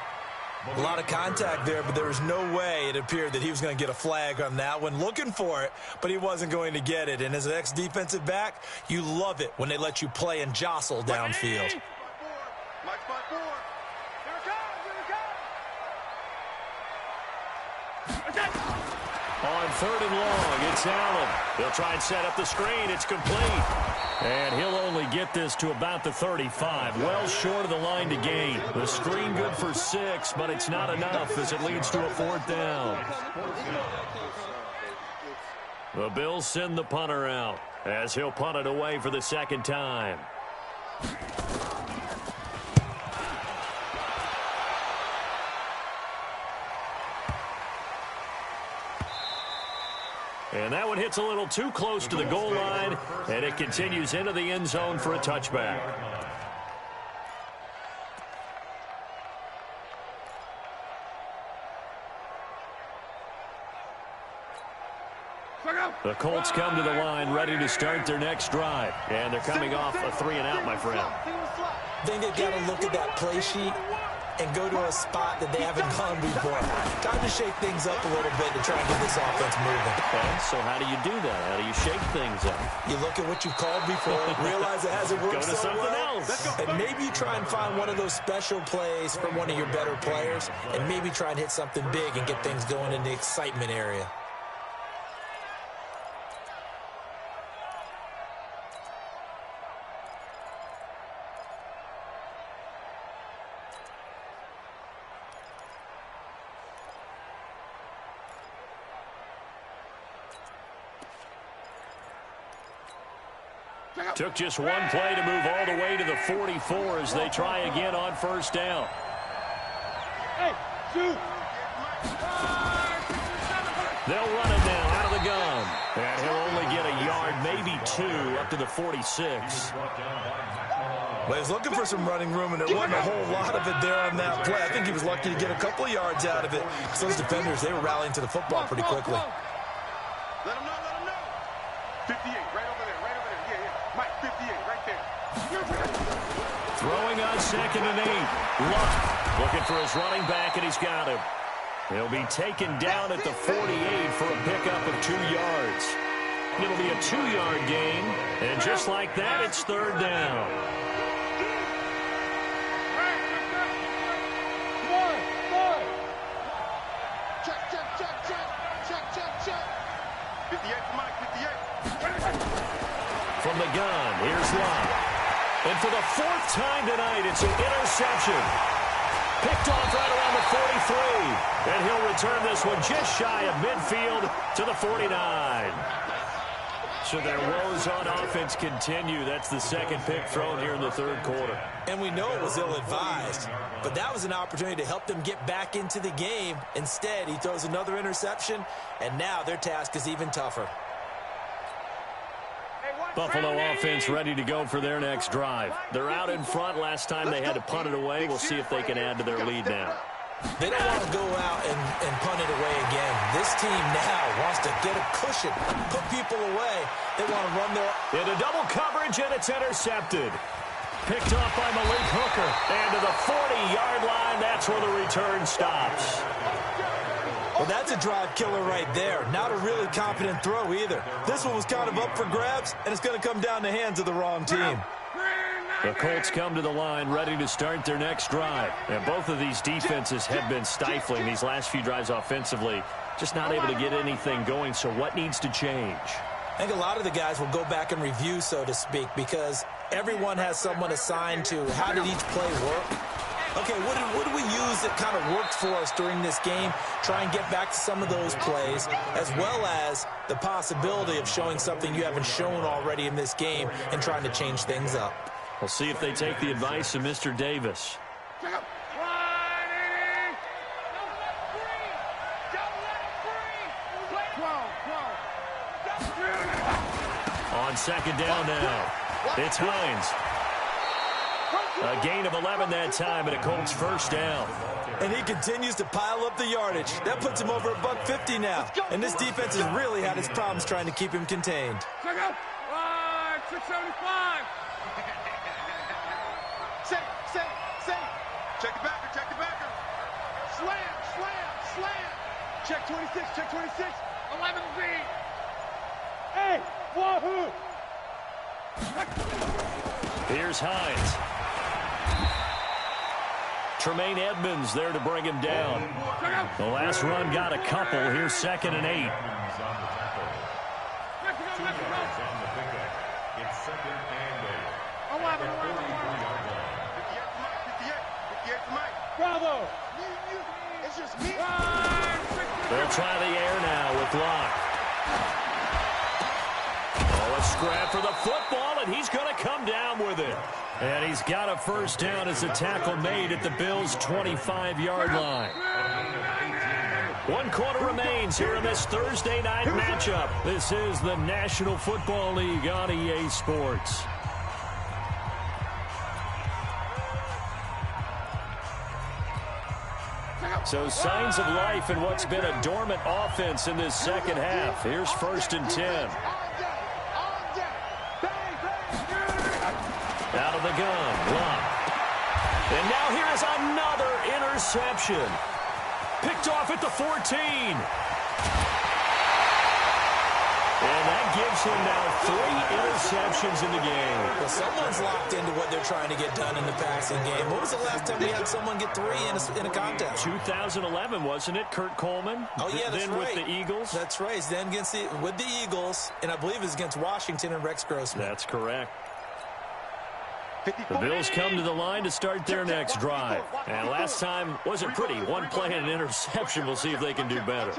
A lot of contact there, but there was no way it appeared that he was going to get a flag on that one. Looking for it, but he wasn't going to get it. And as an ex-defensive back, you love it when they let you play and jostle downfield. On third and long, it's Allen. He'll try and set up the screen. It's complete. And he'll only get this to about the 35. Well short of the line to gain. The screen good for 6, but it's not enough as it leads to a fourth down. The Bills send the punter out as he'll punt it away for the second time. And that one hits a little too close to the goal line, and it continues into the end zone for a touchback. The Colts come to the line ready to start their next drive. And they're coming off a 3-and-out, my friend. I think they've got to look at that play sheet and go to a spot that they haven't gone before. Time to shake things up a little bit to try and get this offense moving. Okay, so how do you do that? How do you shake things up? You look at what you've called before, realize it hasn't worked Go to so something well, else. and maybe you try and find one of those special plays from one of your better players, and maybe try and hit something big and get things going in the excitement area. Took just one play to move all the way to the 44 as they try again on first down. Hey, shoot! They'll run it now out of the gun. And he'll only get a yard, maybe 2, up to the 46. Well, he was looking for some running room, and there wasn't a whole lot of it there on that play. I think he was lucky to get a couple of yards out of it. Because those defenders, they were rallying to the football pretty quickly. Let him know, let him know. 58, right over there, right over there. Yeah, yeah. Mike, 58, right there. Throwing on 2nd and 8. Luck looking for his running back, and he's got him. He'll be taken down at the 48 for a pickup of 2 yards. It'll be a 2-yard gain, and just like that, it's third down. Check, check, check, check. Check, check, check. 58 for Mike, 58. From the gun, here's Luck. And for the 4th time tonight, it's an interception. Picked off right around the 43. And he'll return this one just shy of midfield to the 49. So their woes on offense continue. That's the second pick thrown here in the third quarter. And we know it was ill-advised, but that was an opportunity to help them get back into the game. Instead, he throws another interception, and now their task is even tougher. Buffalo offense ready to go for their next drive. They're out in front. Last time they had to punt it away. We'll see if they can add to their lead now. They don't want to go out and punt it away again. This team now wants to get a cushion, put people away. They want to run their... Into double coverage, and it's intercepted. Picked off by Malik Hooker. And to the 40-yard line, that's where the return stops. Well, that's a drive killer right there. Not a really confident throw either. This one was kind of up for grabs, and it's going to come down the hands of the wrong team. The Colts come to the line ready to start their next drive. And both of these defenses have been stifling these last few drives offensively. Just not able to get anything going, so what needs to change? I think a lot of the guys will go back and review, so to speak, because everyone has someone assigned to how did each play work. Okay, what did we use that kind of worked for us during this game? Try and get back to some of those plays, as well as the possibility of showing something you haven't shown already in this game and trying to change things up. We'll see if they take the advice of Mr. Davis. On second down now, it's Hines. A gain of 11 that time, and a Colts first down. And he continues to pile up the yardage. That puts him over $150 now. And this defense has really had its problems trying to keep him contained. Check out. 675. Say. Check the backer, check the backer. Slam. Check 26, check 26. 11 Z. Hey, wahoo. Here's Hines. Tremaine Edmonds there to bring him down. The last run got a couple. Here's 2nd and 8. It's 2nd and 8. 11. 58 for Mike. Bravo. It's just me. They'll try the air now with Locke. Oh, a scrap for the football, and he's going to come down with it. And he's got a first down as a tackle made at the Bills' 25-yard line. 1 quarter remains here in this Thursday night matchup. This is the National Football League on EA Sports. So signs of life in what's been a dormant offense in this second half. Here's 1st and 10. Out of the gun, Locke. And now here is another interception. Picked off at the 14. And that gives him now 3 interceptions in the game. Well, someone's locked into what they're trying to get done in the passing game. When was the last time we had someone get 3 in a contest? 2011, wasn't it? Kurt Coleman? Oh, yeah, that's then right. With the Eagles? That's right. Then with the Eagles, and I believe it was against Washington and Rex Grossman. That's correct. The Bills come to the line to start their next drive. And last time wasn't pretty. 1 play and an interception. We'll see if they can do better.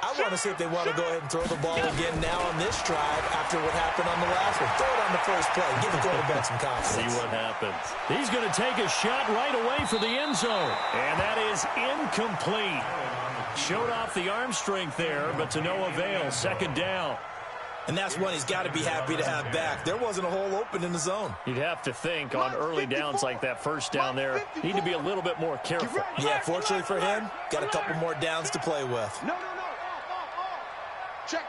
I want to see if they want to go ahead and throw the ball again now on this drive after what happened on the last one. Throw it on the first play. Give the quarterback some confidence. See what happens. He's going to take a shot right away for the end zone. And that is incomplete. Showed off the arm strength there, but to no avail. 2nd down. And that's one he's got to be happy to have back. There wasn't a hole open in the zone. You'd have to think on early downs like that first down there, need to be a little bit more careful. Yeah, fortunately for him, got a couple more downs to play with. No. Check.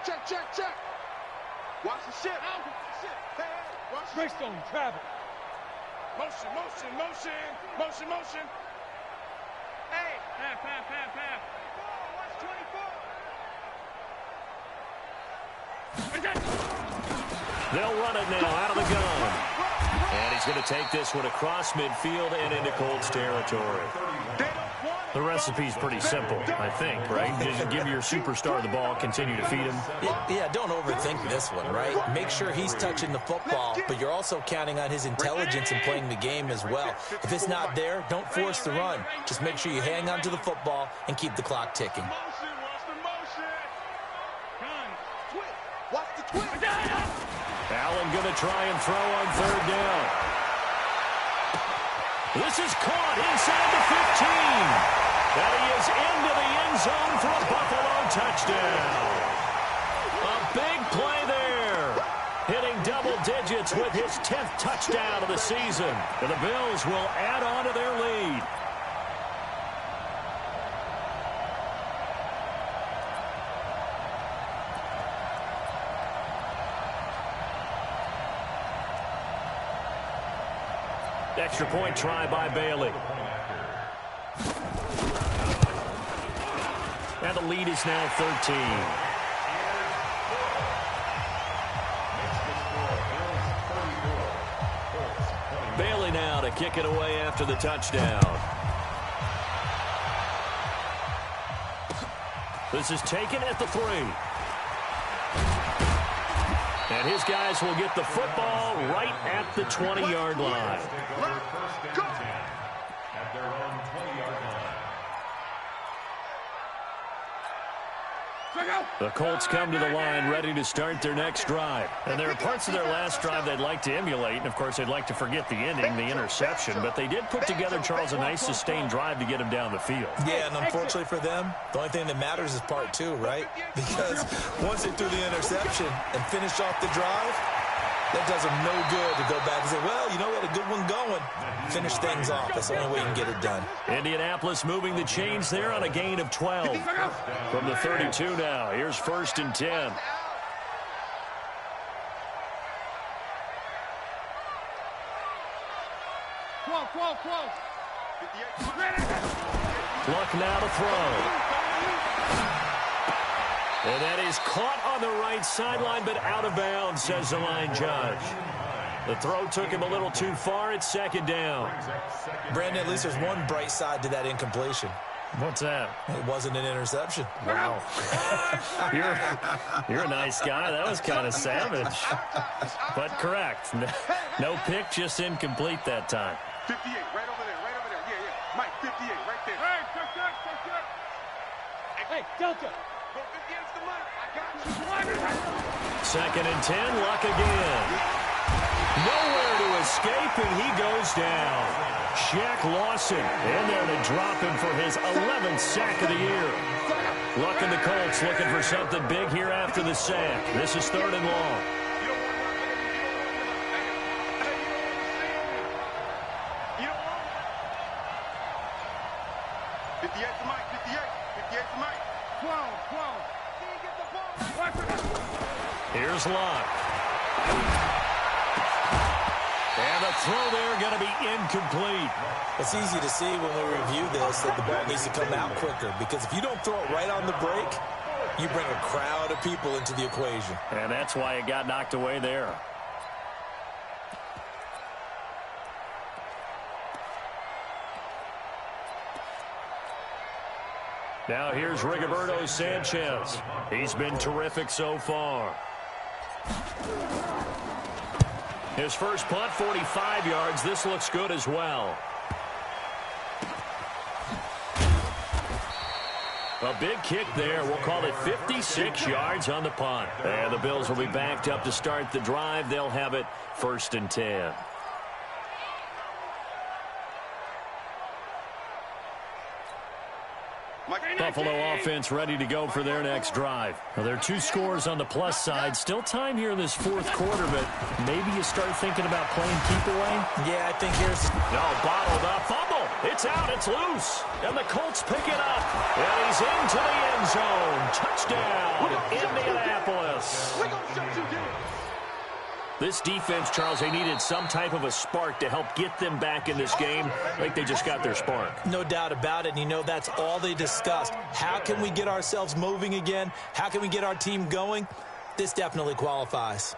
Watch the shit. Hey, watch the Great zone travel. motion. Hey. Pass. Watch 24. They'll run it now out of the gun. And he's going to take this one across midfield and into Colts territory. The recipe's pretty simple, I think, right? Just give your superstar the ball, continue to feed him. Yeah, don't overthink this one, right? Make sure he's touching the football, but you're also counting on his intelligence in playing the game as well. If it's not there, don't force the run. Just make sure you hang on to the football and keep the clock ticking. Watch the twist. Allen going to try and throw on 3rd down. This is caught inside the 15. And he is into the end zone for a Buffalo touchdown. A big play there. Hitting double digits with his 10th touchdown of the season. And the Bills will add on to their lead. Extra point try by Bailey. And the lead is now 13. Bailey now to kick it away after the touchdown. This is taken at the 3. And his guys will get the football right at the 20-yard line. Go. At their own 20-yard line. The Colts come to the line ready to start their next drive. And there are parts of their last drive they'd like to emulate. And, of course, they'd like to forget the ending, the interception. But they did put together, Charles, a nice sustained drive to get him down the field. Yeah, and unfortunately for them, the only thing that matters is part 2, right? Because once they threw the interception and finished off the drive, That does them no good to go back and say, well, you know, we had a good one going. Finish things off. That's the only way you can get it done. Indianapolis moving the chains there on a gain of 12. From the 32 now. Here's 1st and 10. Luck now to throw. And that is caught on the right sideline, but out of bounds, says the line judge. The throw took him a little too far. It's 2nd down. Brandon, at least there's one bright side to that incompletion. What's that? It wasn't an interception. Wow. You're a nice guy. That was kind of savage. But correct. No pick, just incomplete that time. 58, right over there, right over there. Yeah. Mike, 58, right there. Hey, Delta. Go 58's the money. I got you. 2nd and 10, Luck again. Nowhere to escape, and he goes down. Shaq Lawson in there to drop him for his 11th sack of the year. Luck and the Colts looking for something big here after the sack. This is 3rd and long. 58's the mic, 58's the mic. 12. Here's Luck. And the throw there going to be incomplete. It's easy to see when we review this that the ball needs to come out quicker, because if you don't throw it right on the break, you bring a crowd of people into the equation. And that's why it got knocked away there. Now here's Rigoberto Sanchez. He's been terrific so far. His first punt, 45 yards. This looks good as well. A big kick there. We'll call it 56 yards on the punt. And the Bills will be backed up to start the drive. They'll have it 1st and 10. Buffalo offense ready to go for their next drive. Well, there are 2 scores on the plus side. Still time here in this 4th quarter, but maybe you start thinking about playing keep away. Yeah, I think here's... No, bottled up. Fumble. It's out. It's loose. And the Colts pick it up. And he's into the end zone. Touchdown, Indianapolis. This defense, Charles, they needed some type of a spark to help get them back in this game. I think they just got their spark. No doubt about it. And you know, that's all they discussed. How can we get ourselves moving again? How can we get our team going? This definitely qualifies.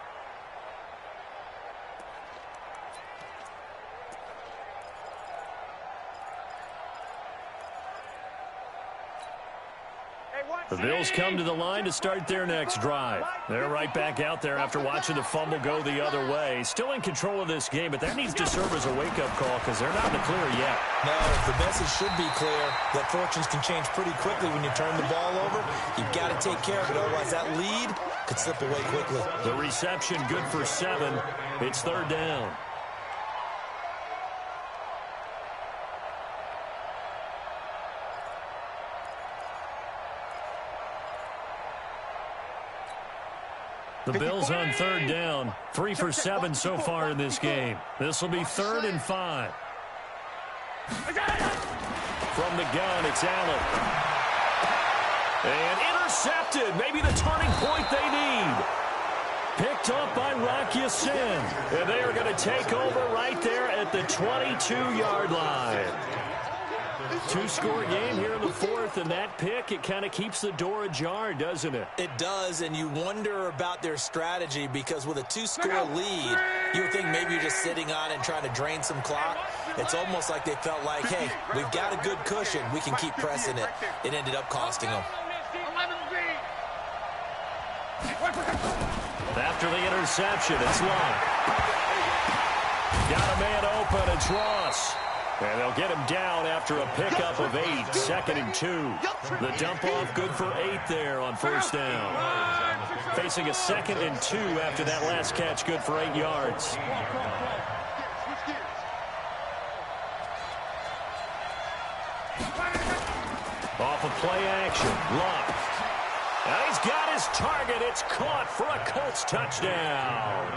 The Bills come to the line to start their next drive. They're right back out there after watching the fumble go the other way. Still in control of this game, but that needs to serve as a wake-up call because they're not in the clear yet. No, the message should be clear that fortunes can change pretty quickly when you turn the ball over. You've got to take care of it, otherwise that lead could slip away quickly. The reception good for 7. It's 3rd down. The Bills on 3rd down. 3 for 7 so far in this game. This will be 3rd and 5. From the gun, it's Allen. And intercepted. Maybe the turning point they need. Picked up by Rock Ya-Sin. And they are going to take over right there at the 22-yard line. 2-score game here in the 4th, and that pick, it kind of keeps the door ajar, doesn't it? It does, and you wonder about their strategy because with a 2-score lead, you would think maybe you're just sitting on it and trying to drain some clock. It's almost like they felt like, hey, we've got a good cushion. We can keep pressing it. It ended up costing them. After the interception, it's Luck. Got a man open, it's Ross. And they'll get him down after a pickup of 8, 2nd and 2. The dump off good for 8 there on 1st down. Facing a 2nd and 2 after that last catch, good for 8 yards. Off of play action, Luck. And he's got his target. It's caught for a Colts touchdown.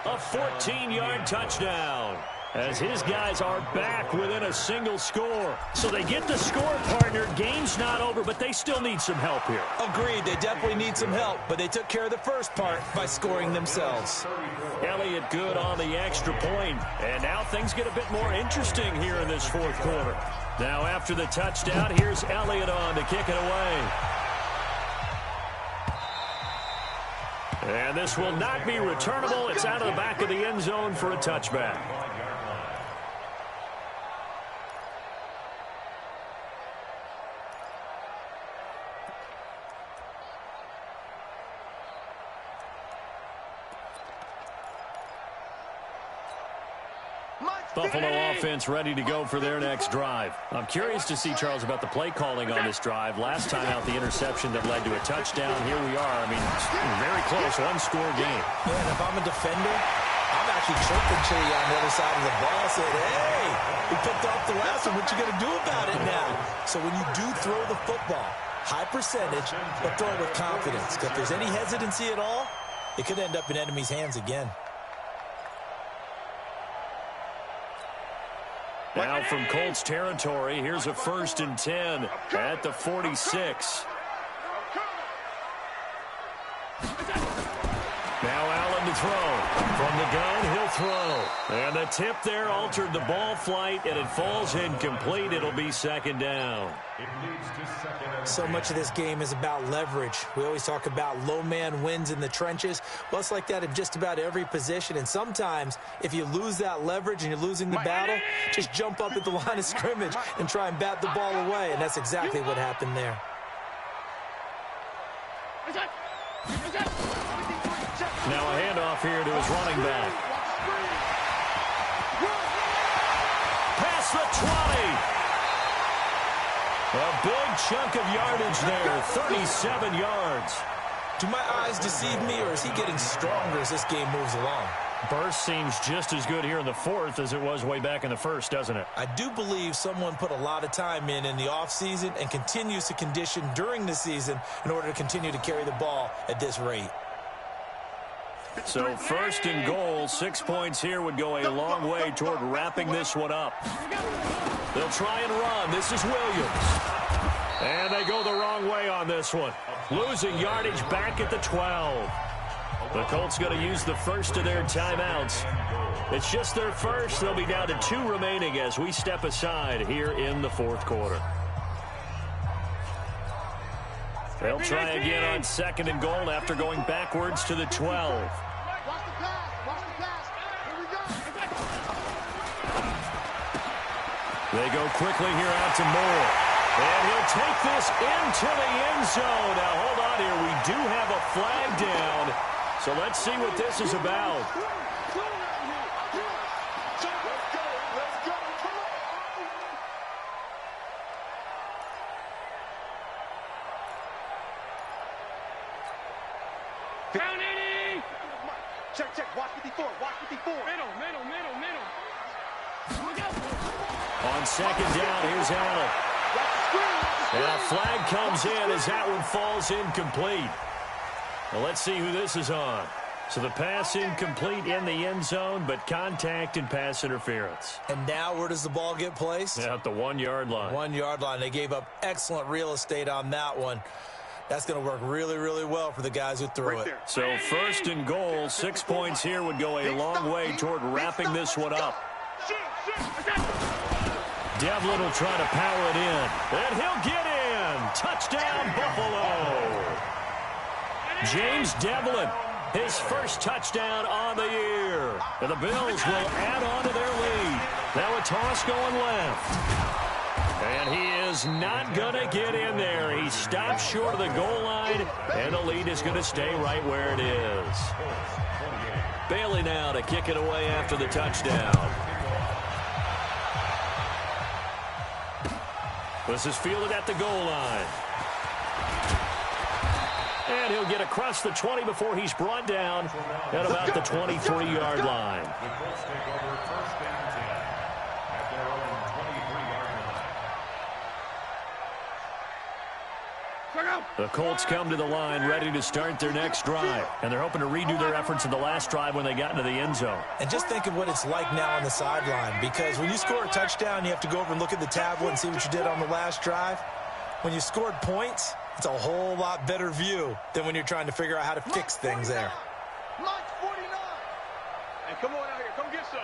A 14-yard touchdown, as his guys are back within a single score. So they get the score, partner. Game's not over, but they still need some help here. Agreed. They definitely need some help, but they took care of the first part by scoring themselves. Elliott good on the extra point, and now things get a bit more interesting here in this fourth quarter. Now after the touchdown, here's Elliott on to kick it away. And this will not be returnable. It's out of the back of the end zone for a touchback. Buffalo offense ready to go for their next drive. I'm curious to see, Charles, about the play calling on this drive. Last time out, the interception that led to a touchdown. Here we are. I mean, very close, one-score game. Yeah, and if I'm a defender, I'm actually chirping to you on the other side of the ball. Saying, hey, we picked off the last one. What you going to do about it now? So when you do throw the football, high percentage, but throw it with confidence. Because if there's any hesitancy at all, it could end up in enemy's hands again. Now from Colts territory, here's a 1st and 10 at the 46. Now Allen to throw. From the gun, he'll throw. And the tip there altered the ball flight, and it falls incomplete. It'll be 2nd down. So much of this game is about leverage. We always talk about low man wins in the trenches. Well, it's like that in just about every position. And sometimes, if you lose that leverage and you're losing the battle, just jump up at the line of scrimmage and try and bat the ball away. And that's exactly what happened there. Now a handoff here to his running back. Past the 20. A big chunk of yardage there, 37 yards. Do my eyes deceive me, or is he getting stronger as this game moves along? Burst seems just as good here in the fourth as it was way back in the first, doesn't it? I do believe someone put a lot of time in the offseason and continues to condition during the season in order to continue to carry the ball at this rate. So 1st and goal, 6 points here would go a long way toward wrapping this one up. They'll try and run. This is Williams. And they go the wrong way on this one. Losing yardage back at the 12. The Colts going to use the first of their timeouts. It's just their first. They'll be down to 2 remaining as we step aside here in the fourth quarter. They'll try again on 2nd and goal after going backwards to the 12. They go quickly here out to Moore. And he'll take this into the end zone. Now, hold on here. We do have a flag down. So let's see what this is about. Check. Watch 54. Middle. On 2nd down, here's Allen. And a flag comes in as that one falls incomplete. Well, let's see who this is on. So the pass incomplete in the end zone, but contact and pass interference. And now where does the ball get placed? At the 1-yard line. 1-yard line. They gave up excellent real estate on that one. That's going to work really, really well for the guys who threw it. So 1st and goal, 6 points here would go a long way toward wrapping this one up. Devlin will try to power it in. And he'll get in. Touchdown, Buffalo. James Devlin, his first touchdown on the year. And the Bills will add on to their lead. Now a toss going left. And he is not going to get in there. He stops short of the goal line, and the lead is going to stay right where it is. Bailey now to kick it away after the touchdown. This is fielded at the goal line. And he'll get across the 20 before he's brought down at about the 23-yard line. The Colts take over 1st and 10 at their own 23-yard line. The Colts come to the line ready to start their next drive, and they're hoping to redo their efforts in the last drive when they got into the end zone. And just think of what it's like now on the sideline, because when you score a touchdown, you have to go over and look at the tablet and see what you did on the last drive. When you scored points, it's a whole lot better view than when you're trying to figure out how to fix things there. Mike 49. Hey, come on out here. Come get some.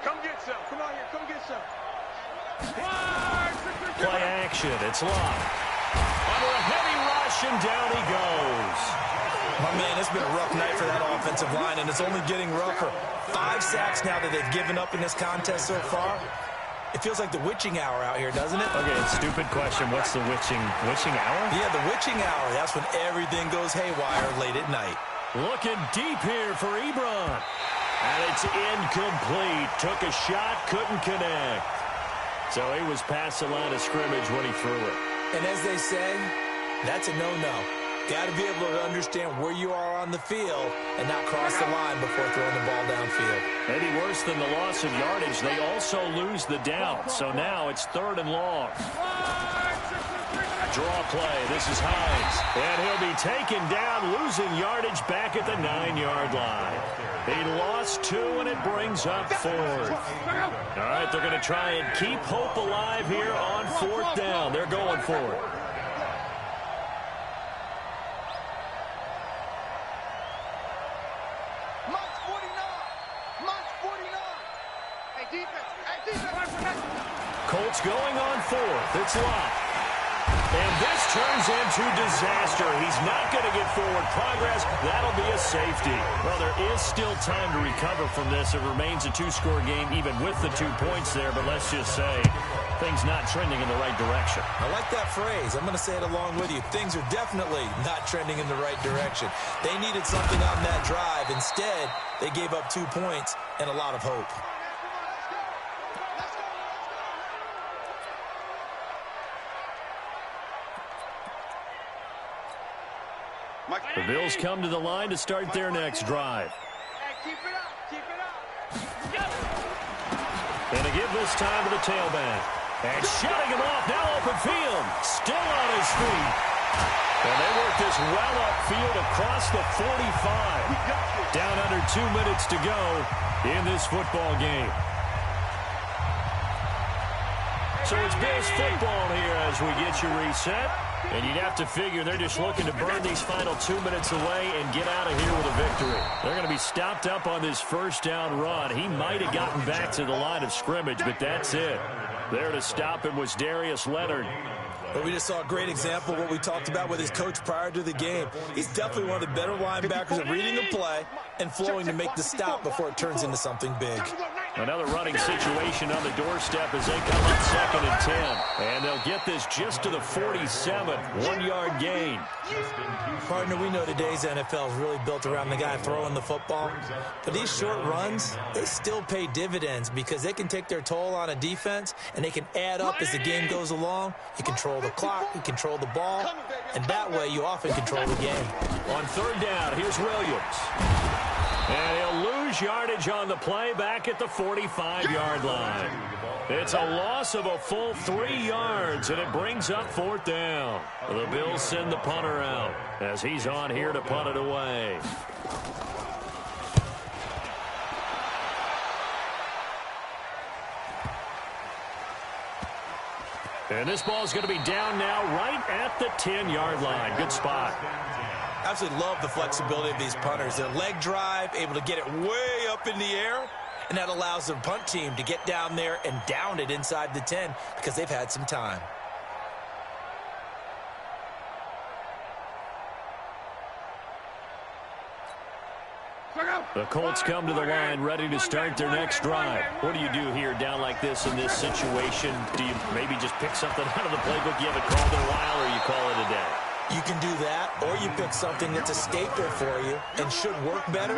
Come get some. Come out here. Come get some. Play action. It's Locke. Under a heavy rush, and down he goes. My man, it's been a rough night for that offensive line, and it's only getting rougher. 5 sacks now that they've given up in this contest so far. It feels like the witching hour out here, doesn't it? Okay, stupid question. What's the witching hour? Yeah, the witching hour. That's when everything goes haywire late at night. Looking deep here for Ebron. And it's incomplete. Took a shot, couldn't connect. So he was past the line of scrimmage when he threw it. And as they say, that's a no-no. Got to be able to understand where you are on the field and not cross the line before throwing the ball downfield. Maybe worse than the loss of yardage, they also lose the down. So now it's 3rd and long. Draw play. This is Hines. And he'll be taken down, losing yardage back at the 9-yard line. He lost 2, and it brings up 4th. All right, they're going to try and keep hope alive here on 4th down. They're going for it. Mike 49. Mike 49. Hey, defense. Hey, defense. Colts going on 4th. It's Locke. And this turns into disaster. He's not going to get forward progress. That'll be a safety. Well, there is still time to recover from this. It remains a 2-score game even with the 2 points there. But let's just say things not trending in the right direction. I like that phrase. I'm going to say it along with you. Things are definitely not trending in the right direction. They needed something on that drive. Instead, they gave up 2 points and a lot of hope. The Bills come to the line to start their next drive. Hey, keep it up. Keep it up. And to give this time to the tailback. And shutting him off, now open field. Still on his feet. And they work this well upfield across the 45. Down under 2 minutes to go in this football game. So it's Bills football here as we get you reset. And you'd have to figure they're just looking to burn these final 2 minutes away and get out of here with a victory. They're going to be stopped up on this 1st down run. He might have gotten back to the line of scrimmage, but that's it. There to stop him was Darius Leonard. But we just saw a great example of what we talked about with his coach prior to the game. He's definitely one of the better linebackers at reading the play and flowing to make the stop before it turns into something big. Another running situation on the doorstep as they come up 2nd and 10. And they'll get this just to the 47. 1-yard gain. Partner, we know today's NFL is really built around the guy throwing the football. But these short runs, they still pay dividends because they can take their toll on a defense and they can add up as the game goes along. You control the clock, you control the ball, and that way you often control the game. On 3rd down, here's Williams. And he'll lose yardage on the play back at the 45-yard line. It's a loss of a full 3 yards, and it brings up 4th down. The Bills send the punter out as he's on here to punt it away. And this ball's going to be down now right at the 10-yard line. Good spot. Absolutely love the flexibility of these punters. Their leg drive, able to get it way up in the air, and that allows the punt team to get down there and down it inside the 10 because they've had some time. The Colts come to the line ready to start their next drive. What do you do here down like this in this situation? Do you maybe just pick something out of the playbook you haven't called in a while, or you call it a day? You can do that, or you pick something that's a staple for you and should work better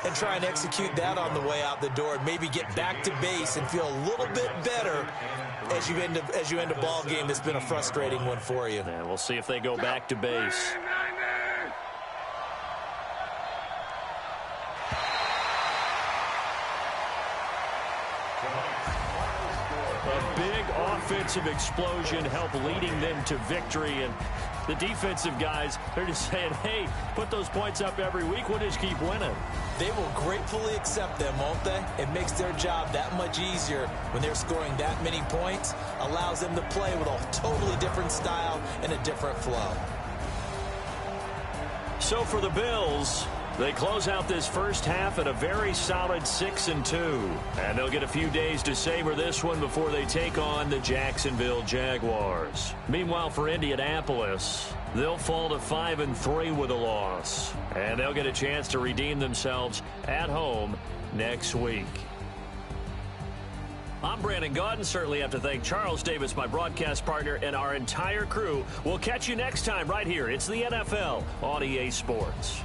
and try and execute that on the way out the door and maybe get back to base and feel a little bit better as you end a ball game that's been a frustrating one for you. And we'll see if they go back to base. offensive explosion help leading them to victory. And the defensive guys, they're just saying, hey, put those points up every week. We'll just keep winning. They will gratefully accept them, won't they? It makes their job that much easier when they're scoring that many points. Allows them to play with a totally different style and a different flow. So for the Bills, they close out this first half at a very solid 6-2. And they'll get a few days to savor this one before they take on the Jacksonville Jaguars. Meanwhile, for Indianapolis, they'll fall to 5-3 with a loss. And they'll get a chance to redeem themselves at home next week. I'm Brandon Gaudin. Certainly have to thank Charles Davis, my broadcast partner, and our entire crew. We'll catch you next time right here. It's the NFL on EA Sports.